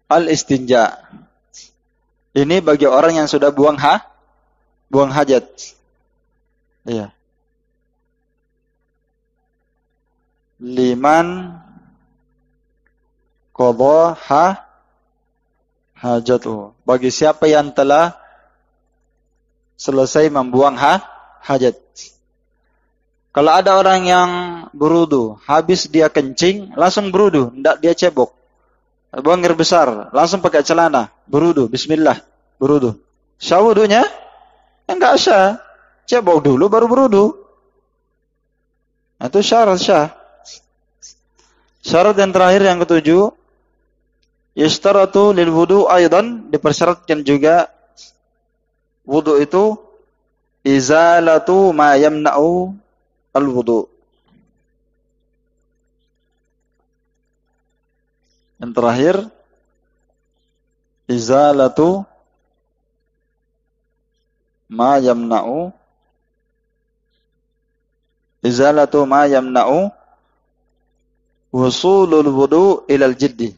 Al-istinja. Ini bagi orang yang sudah buang hajat. Iya. Liman qadha hajatuh. Bagi siapa yang telah selesai membuang hajat. Kalau ada orang yang berwudu, habis dia kencing, langsung berwudu, tidak dia cebok. Buang air besar, langsung pakai celana, berwudu, bismillah, berwudu. Syah wudunya? Enggak syah. Cebok dulu baru berwudu. Itu syarat syah. Syarat yang terakhir yang ketujuh, yashtaratu lil wudu aidan, dipersyaratkan juga wudu itu izalatu ma yamna'u al-wudu. Yang terakhir, izalatu ma yamna'u wusulul wudu ilal jiddi.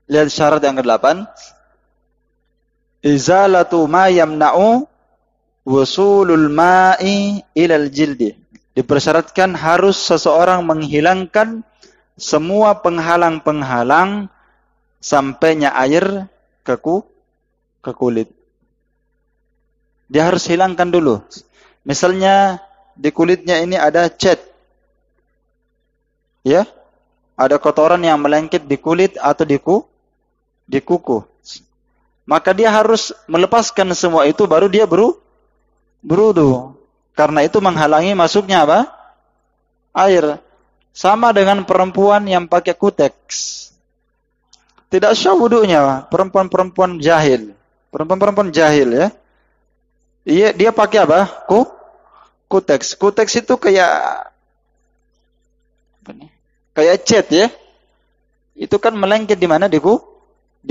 Lihat syarat yang ke-8. Izalatu ma yamna'u wusulul ma'i ilal jildi. Dipersyaratkan harus seseorang menghilangkan semua penghalang-penghalang sampainya air ke kulit. Dia harus hilangkan dulu. Misalnya di kulitnya ini ada cat. Ya? Ada kotoran yang melengket di kulit atau di kuku. Maka dia harus melepaskan semua itu baru dia berwudu. Karena itu menghalangi masuknya apa? Air. Sama dengan perempuan yang pakai kuteks. Tidak syah wudunya, perempuan-perempuan jahil. Perempuan-perempuan jahil ya. Iya, dia pakai apa? Kuteks. Kuteks itu kayak apa nih? Kayak cat ya. Itu kan melengket di mana? Di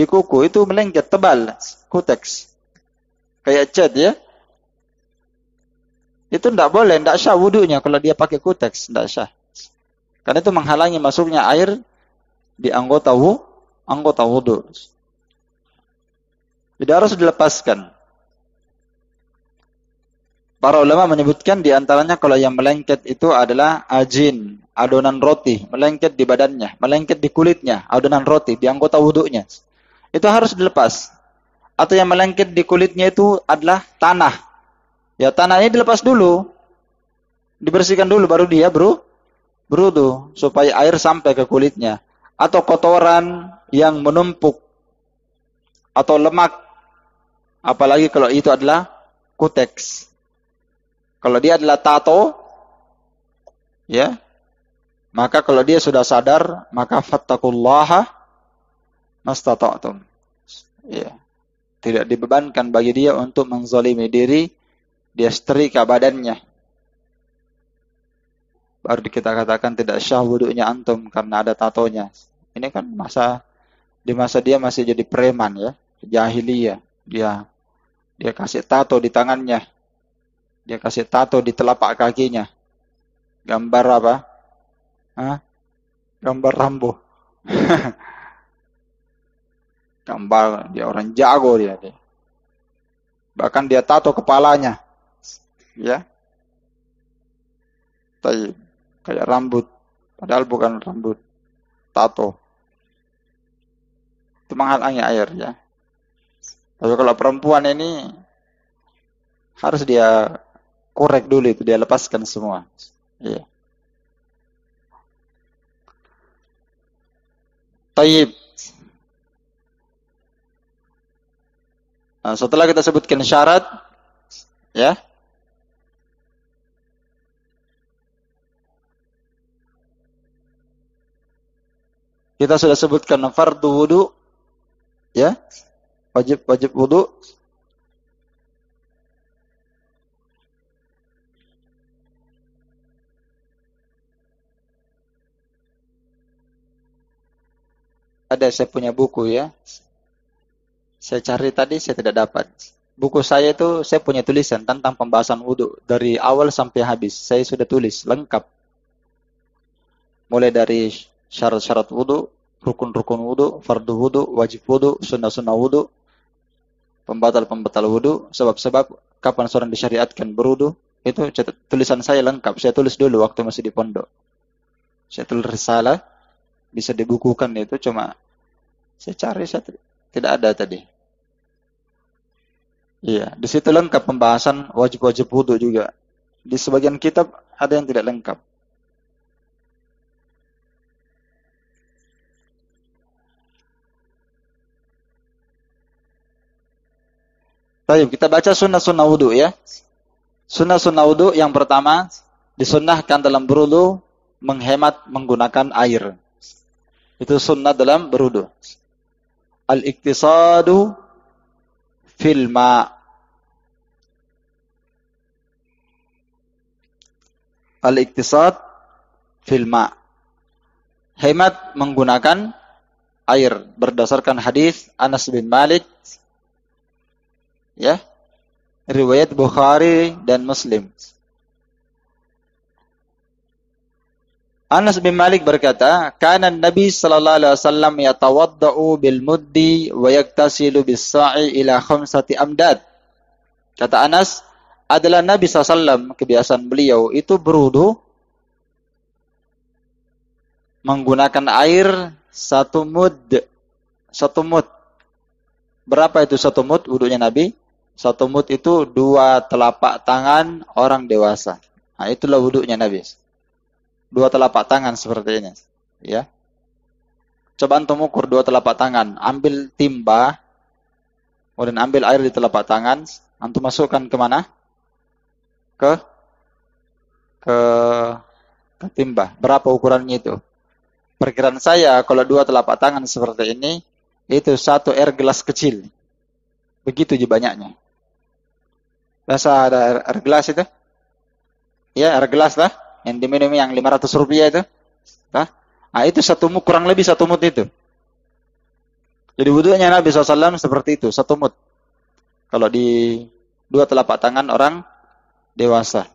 kuku. Itu melengket tebal. Kuteks. Kayak cat ya. Itu tidak boleh, tidak sah wudunya kalau dia pakai kuteks, tidak sah. Karena itu menghalangi masuknya air di anggota wudu. Jadi harus dilepaskan. Para ulama menyebutkan di antaranya kalau yang melengket itu adalah ajin, adonan roti, melengket di badannya, melengket di kulitnya, adonan roti di anggota wudunya. Itu harus dilepas. Atau yang melengket di kulitnya itu adalah tanah. Ya tanah ini dilepas dulu. Dibersihkan dulu baru dia berudu supaya air sampai ke kulitnya. Atau kotoran yang menumpuk atau lemak. Apalagi kalau itu adalah kuteks. Kalau dia adalah tato, ya, maka kalau dia sudah sadar, maka fattaqullaha mastata'tum. Ya. Tidak dibebankan bagi dia untuk menzalimi diri, dia setrika badannya. Baru kita katakan tidak syah wudunya antum karena ada tatonya. Ini kan di masa dia masih jadi preman ya, jahiliyah. Dia kasih tato di tangannya. Dia kasih tato di telapak kakinya. Gambar apa? Hah? Gambar Rambo. Gambar dia orang jago dia. Bahkan dia tato kepalanya. Ya. Kayak rambut. Padahal bukan rambut. Tato. Itu menghalangi air ya. Tapi kalau perempuan ini harus dia korek dulu itu, dia lepaskan semua. Iya. Tayyib. Nah, setelah kita sebutkan syarat, ya. Kita sudah sebutkan fardu wudu, ya. Wajib wudu. Ada saya punya buku ya. Saya cari tadi saya tidak dapat. Buku saya itu saya punya tulisan tentang pembahasan wudu dari awal sampai habis. Saya sudah tulis lengkap. Mulai dari syarat-syarat wudu, rukun-rukun wudu, fardu wudu, wajib wudu, sunnah-sunnah wudu, pembatal-pembatal wudu, sebab-sebab kapan seorang disyariatkan berwudu. Itu tulisan saya lengkap. Saya tulis dulu waktu masih di pondok. Saya tulis risalah, bisa dibukukan itu, cuma saya cari tidak ada tadi. Iya, di situ lengkap pembahasan wajib-wajib wudu juga. Di sebagian kitab ada yang tidak lengkap. Baik, kita baca sunnah-sunnah wudu ya. Sunnah-sunnah wudu yang pertama, disunnahkan dalam berwudu menghemat menggunakan air. Itu sunnah dalam berwudu. Al-iktisadu fil ma'. Al-iktisad fil ma'. Hemat menggunakan air berdasarkan hadis Anas bin Malik, ya, riwayat Bukhari dan Muslim. Anas bin Malik berkata, "Kana Nabi sallallahu alaihi wasallam yatawaddau bil muddi wa yaktasilu bis sa'i ila khamsati amdad." Kata Anas, adalah Nabi SAW kebiasaan beliau itu berwudu menggunakan air satu mud. Satu mud. Berapa itu satu mud wudunya Nabi? Satu mud itu 2 telapak tangan orang dewasa. Nah, itulah wudunya Nabi. 2 telapak tangan seperti ini. Ya. Coba antum ukur 2 telapak tangan. Ambil timba. Kemudian ambil air di telapak tangan. Antum masukkan ke mana? Ke timba. Berapa ukurannya itu? Perkiraan saya kalau 2 telapak tangan seperti ini, itu 1 air gelas kecil. Begitu banyaknya. Biasa ada air gelas itu. Ya, air gelas lah. Yang diminum yang 500 rupiah itu. Nah, itu kurang lebih 1 mud itu. Jadi wudunya Nabi SAW seperti itu, 1 mud. Kalau di 2 telapak tangan orang dewasa.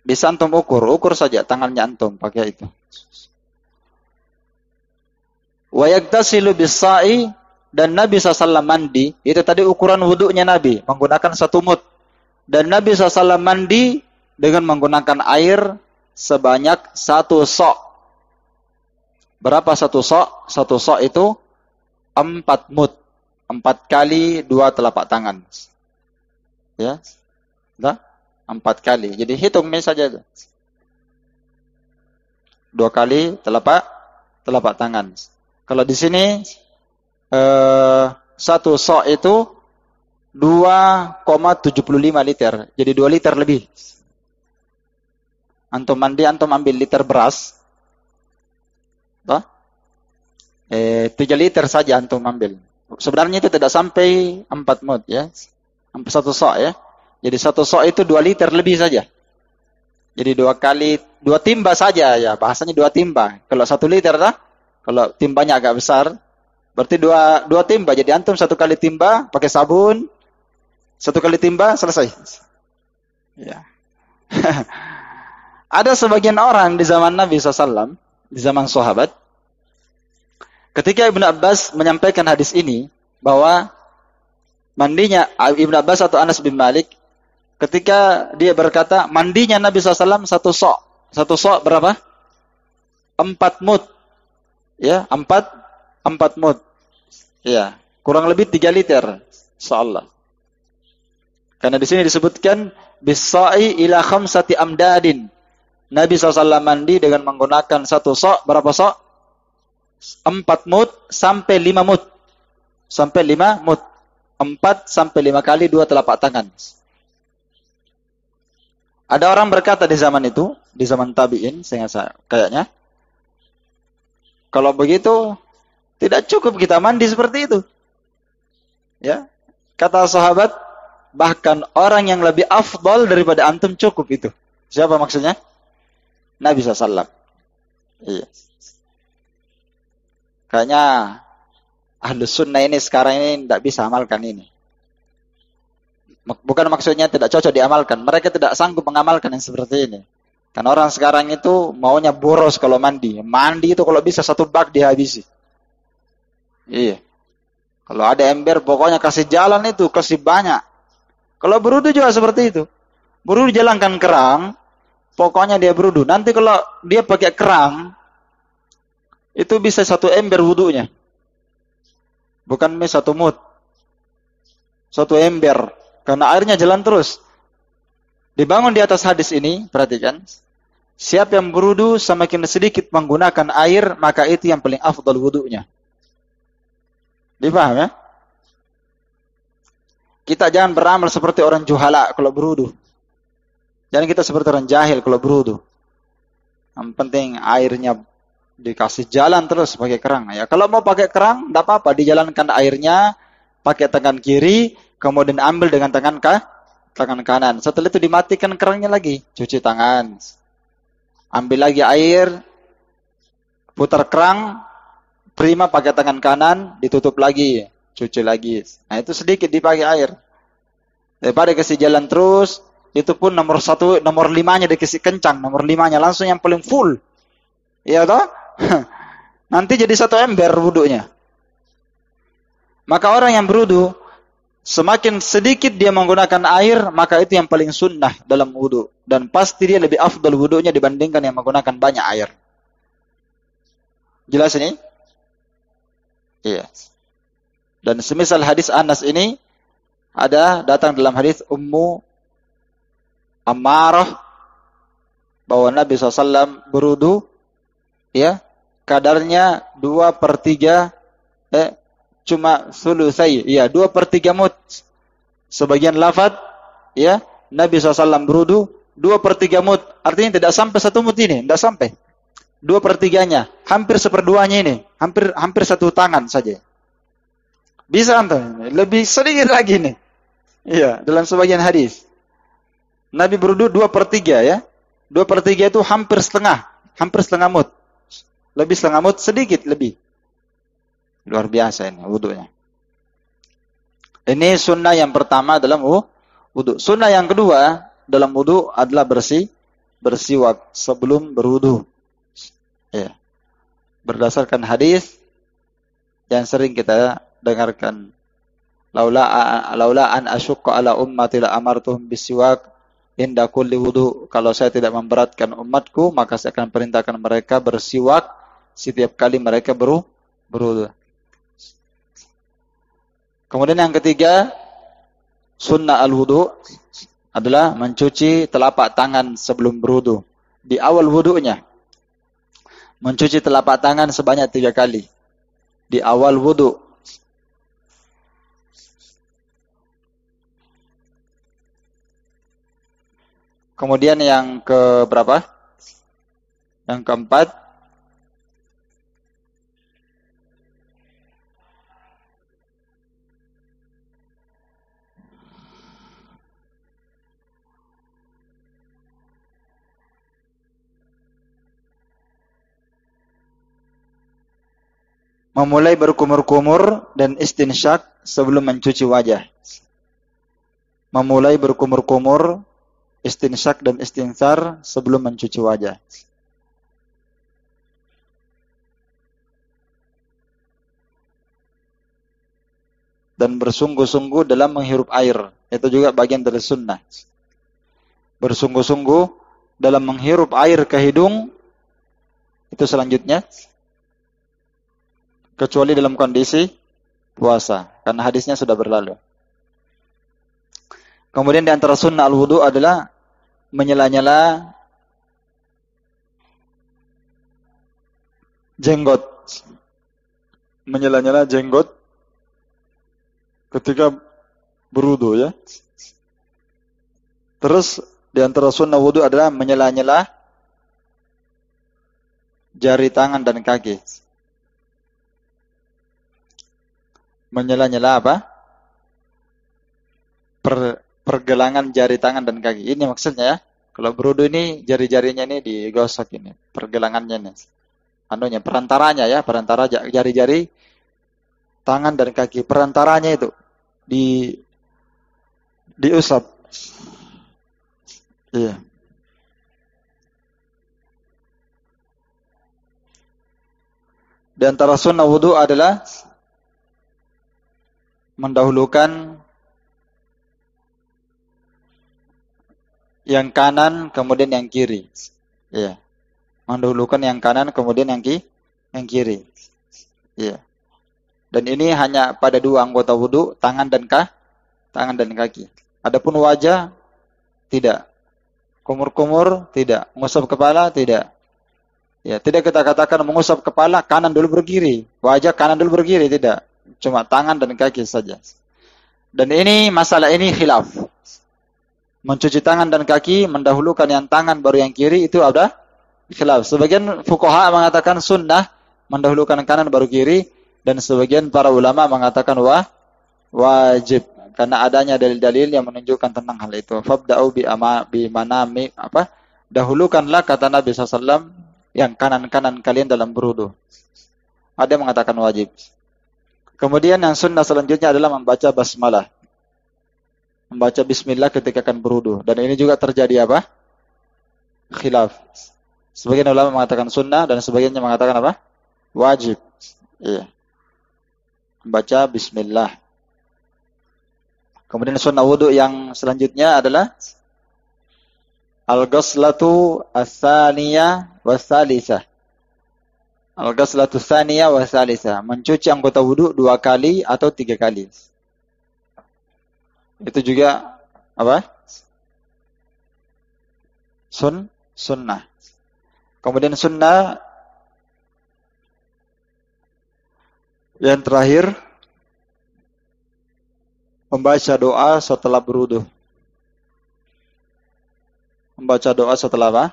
Bisa antum ukur saja tangannya antum pakai itu. Wa yaktasilu bis-sa'i, dan Nabi SAW mandi, itu tadi ukuran wudunya Nabi, menggunakan 1 mud. Dan Nabi SAW mandi dengan menggunakan air sebanyak 1 sok. Berapa 1 sok? 1 sok itu 4 mud. 4 kali 2 telapak tangan. Ya. Dah? 4 kali. Jadi hitung ini saja. 2 kali telapak tangan. Kalau di sini 1 sok itu 2,75 liter. Jadi 2 liter lebih. Antum mandi, antum ambil liter beras. 3 liter saja antum ambil. Sebenarnya itu tidak sampai 4 mud ya. 1 sok ya. Jadi 1 sok itu 2 liter lebih saja. Jadi 2 timba saja ya. Bahasanya 2 timba. Kalau 1 liter kalau timbanya agak besar, berarti 2 timba. Jadi antum 1 kali timba pakai sabun, 1 kali timba selesai. Ya. Ada sebagian orang di zaman Nabi SAW, di zaman sahabat, ketika Ibnu Abbas menyampaikan hadis ini, bahwa mandinya Ibnu Abbas atau Anas bin Malik, ketika dia berkata, mandinya Nabi SAW 1 sok. 1 sok berapa? 4 mud. Ya, 4 mud. Ya, kurang lebih 3 liter. Insyaallah. Karena di sini disebutkan bis-sa'i ila 5 amdadin. Nabi SAW mandi dengan menggunakan 1 sok. Berapa sok? 4 mud sampai 5 mud. Sampai 5 mud. 4 sampai 5 kali 2 telapak tangan. Ada orang berkata di zaman itu, di zaman tabi'in, kayaknya, kalau begitu tidak cukup kita mandi seperti itu. Ya, kata sahabat, bahkan orang yang lebih afdal daripada antum cukup itu. Siapa maksudnya? Nabi SAW. Iya. Kayaknya Ahlus Sunnah ini sekarang ini tidak bisa amalkan ini. Bukan maksudnya tidak cocok diamalkan. Mereka tidak sanggup mengamalkan yang seperti ini. Karena orang sekarang itu maunya boros kalau mandi. Mandi itu kalau bisa 1 bak dihabisi. Iya. Kalau ada ember pokoknya kasih jalan itu, kasih banyak. Kalau berudu juga seperti itu. Berudu jalankan kerang, pokoknya dia berudu. Nanti kalau dia pakai kerang, itu bisa 1 ember wudunya. Bukan 1 mud. 1 ember. Karena airnya jalan terus. Dibangun di atas hadis ini, perhatikan. Siapa yang berudu semakin sedikit menggunakan air, maka itu yang paling afdal wudunya. Dipaham ya? Kita jangan beramal seperti orang juhala kalau berudu. Jangan kita seperti orang jahil kalau berudu. Yang penting airnya dikasih jalan terus pakai kerang. Ya, kalau mau pakai kerang, tidak apa-apa. Dijalankan airnya, pakai tangan kiri, kemudian ambil dengan tangan kanan. Setelah itu dimatikan kerangnya lagi. Cuci tangan. Ambil lagi air. Putar kerang. Prima pakai tangan kanan. Ditutup lagi. Cuci lagi. Nah itu sedikit dipakai air. Daripada kasih jalan terus. Itu pun nomor 5-nya dikasih kencang. Nomor 5-nya langsung yang paling full. Iya toh? Nanti jadi 1 ember wudunya. Maka orang yang berudu, semakin sedikit dia menggunakan air, maka itu yang paling sunnah dalam wudu. Dan pasti dia lebih afdal wudunya dibandingkan yang menggunakan banyak air. Jelas ini? Iya. Dan semisal hadis Anas ini, datang dalam hadis Ummu Ammarah, bahwa Nabi SAW berudu, ya, kadarnya 2/3, cuma sulusai, ya 2/3 mud. Sebagian lafaz, ya, Nabi SAW berudu 2/3 mud. Artinya tidak sampai 1 mud ini, tidak sampai. 2/3-nya, hampir 1/2-nya ini, hampir 1 tangan saja. Bisa antum. Lebih sedikit lagi nih. Iya, dalam sebagian hadis. Nabi berwudu 2/3 ya. 2/3 itu hampir setengah mut. Lebih setengah mut, sedikit lebih. Luar biasa ini wudunya. Ini sunnah yang pertama dalam wudu. Sunnah yang kedua dalam wudu adalah bersiwak sebelum berwudu. Ya. Berdasarkan hadis yang sering kita dengarkan. Laula an asyqa ala ummati la amartuhum bisiwak inda kulli wudu. Kalau saya tidak memberatkan umatku, maka saya akan perintahkan mereka bersiwak setiap kali mereka berwudu. Kemudian yang ketiga, sunnah al-wudu adalah mencuci telapak tangan sebelum berwudu. Di awal wudunya, mencuci telapak tangan sebanyak 3 kali. Di awal wudu. Kemudian yang ke berapa? Yang keempat, memulai berkumur-kumur dan istinsyak sebelum mencuci wajah. Memulai berkumur-kumur, istinsyak dan istinsar sebelum mencuci wajah. Dan bersungguh-sungguh dalam menghirup air. Itu juga bagian dari sunnah. Bersungguh-sungguh dalam menghirup air ke hidung. Itu selanjutnya. Kecuali dalam kondisi puasa. Karena hadisnya sudah berlalu. Kemudian di antara sunnah al-wudu adalah menyela-nyela jenggot. Menyela-nyela jenggot ketika berwudu ya. Terus di antara sunnah wudu adalah menyela-nyela jari tangan dan kaki. Menyela-nyela apa? Pergelangan jari tangan dan kaki. Ini maksudnya ya. Kalau berwudu ini jari-jarinya ini digosok ini, pergelangannya ini. Anunya, perantaranya ya, perantara jari-jari tangan dan kaki, perantaranya itu diusap. Iya. Di antara sunnah wudu adalah mendahulukan yang kanan kemudian yang kiri. Iya. Mendahulukan yang kanan kemudian yang kiri. Iya. Dan ini hanya pada 2 anggota wudu, tangan dan kaki. Adapun wajah tidak. Kumur-kumur tidak. Mengusap kepala tidak. Ya, tidak kita katakan mengusap kepala kanan dulu berkiri, wajah kanan dulu berkiri, tidak. Cuma tangan dan kaki saja. Dan ini masalah ini khilaf. Mencuci tangan dan kaki, mendahulukan yang tangan baru yang kiri, itu ada khilaf. Sebagian fuqaha mengatakan sunnah, mendahulukan kanan baru kiri, dan sebagian para ulama mengatakan wajib, karena adanya dalil-dalil yang menunjukkan tentang hal itu. Fabda'u bi manami apa? Dahulukanlah, kata Nabi SAW, yang kanan-kanan kalian dalam berwudu. Ada yang mengatakan wajib. Kemudian yang sunnah selanjutnya adalah membaca basmalah. Membaca bismillah ketika akan berwudu. Dan ini juga terjadi apa? Khilaf. Sebagian ulama mengatakan sunnah dan sebagiannya mengatakan apa? Wajib. Iya. Membaca bismillah. Kemudian sunnah wudu yang selanjutnya adalah al-ghaslatu ats-tsaniyah was-tsalisah. Al-ghaslatu ats-tsaniyah was-tsalisah. Mencuci anggota wudu 2 kali atau 3 kali. Itu juga apa? Sunnah. Kemudian sunnah yang terakhir, membaca doa setelah berwudu. Membaca doa setelah apa?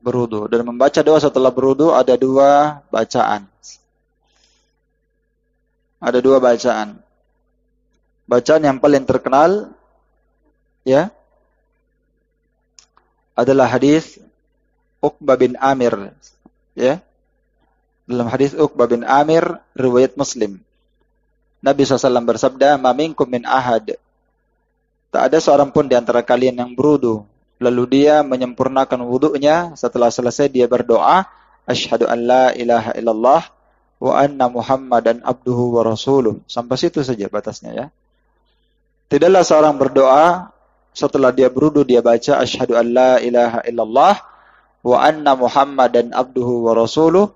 Berwudu. Dan membaca doa setelah berwudu ada 2 bacaan. Ada 2 bacaan. Bacaan yang paling terkenal ya adalah hadis Uqbah bin Amir ya. Dalam hadis Uqbah bin Amir riwayat Muslim, Nabi SAW bersabda, "Ma minkum min ahad." Tak ada seorang pun di antara kalian yang berwudu lalu dia menyempurnakan wudunya, setelah selesai dia berdoa, "Asyhadu an la ilaha illallah wa anna Muhammadan abduhu wa rasuluh." Sampai situ saja batasnya ya. Tidaklah seorang berdoa setelah dia berwudu dia baca asyhadu an la ilaha illallah wa anna Muhammadan abduhu wa rasuluh,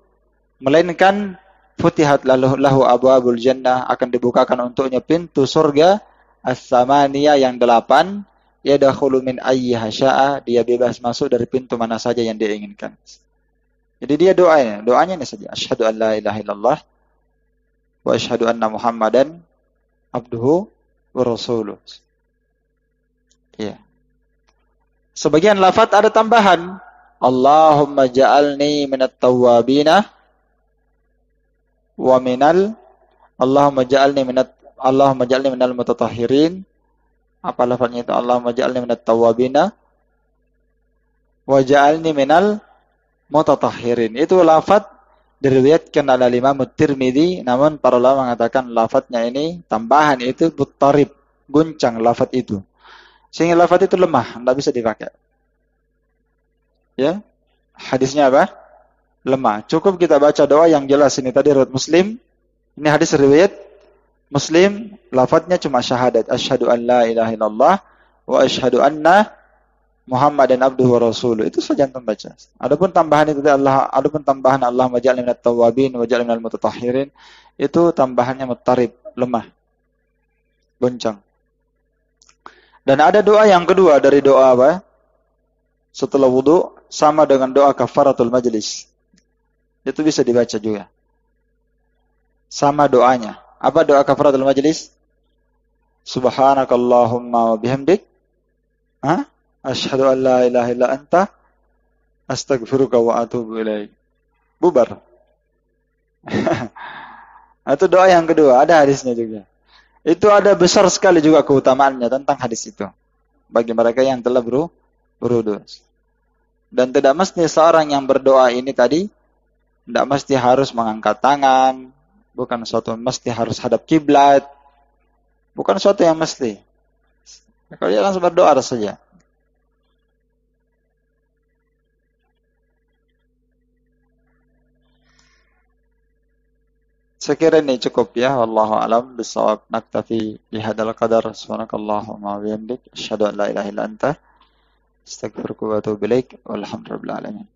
melainkan futihat lahu abwabul jannah, akan dibukakan untuknya pintu surga as-samaniyah yang 8, yadkhulu min ayyiha syaa, dia bebas masuk dari pintu mana saja yang dia inginkan. Jadi dia doanya ini saja, asyhadu an la ilaha illallah wa asyhadu anna Muhammadan abduhu wa rasuluh. Ya. Sebagian lafaz ada tambahan, Allahumma ja'alni minat tawwabina wa minal Allahumma ja'alni minal mutatahhirin. Apa lafaznya itu? Allahumma ja'alni minat tawwabina wa ja'alni minal mutatahhirin. Itu lafaz diriwayatkan oleh Imam Tirmidzi, namun para ulama mengatakan lafaznya ini tambahan itu muttarib, guncang lafaz itu. Sehingga lafaz itu lemah, tidak bisa dipakai. Ya. Hadisnya apa? Lemah. Cukup kita baca doa yang jelas ini tadi riwayat Muslim. Ini hadis riwayat Muslim, lafadznya cuma syahadat, asyhadu an la ilaha illallah wa asyhadu anna Muhammadan abduhu wa rasuluh. Itu saja antum baca. Adapun tambahan itu Allahumma ja'alni minat tawwabin wa ja'alni minal mutatahhirin, itu tambahannya muttarib, lemah. Goncang. Dan ada doa yang kedua dari doa apa? Setelah wudu, sama dengan doa kafaratul majlis. Itu bisa dibaca juga. Sama doanya. Apa doa kafaratul majlis? Subhanakallahumma wa bihamdik. Asyhadu an la ilaha illa anta astaghfiruka wa atubu ilaik. Bubar. Itu doa yang kedua, ada hadisnya juga. Itu ada besar sekali juga keutamaannya tentang hadis itu bagi mereka yang telah berwudu. Dan tidak mesti seorang yang berdoa ini tadi tidak mesti harus mengangkat tangan, bukan suatu mesti harus hadap kiblat, bukan suatu yang mesti. Kalau dia langsung berdoa saja. Sekira ini cukup ya. Wallahu a'lam bishawab. Naktafi bihadzal qadar. Subhanakallahumma wa bihamdik asyhadu an la ilaha illa anta astaghfiruka wa atubu ilaik. Walhamdulillahil alamin.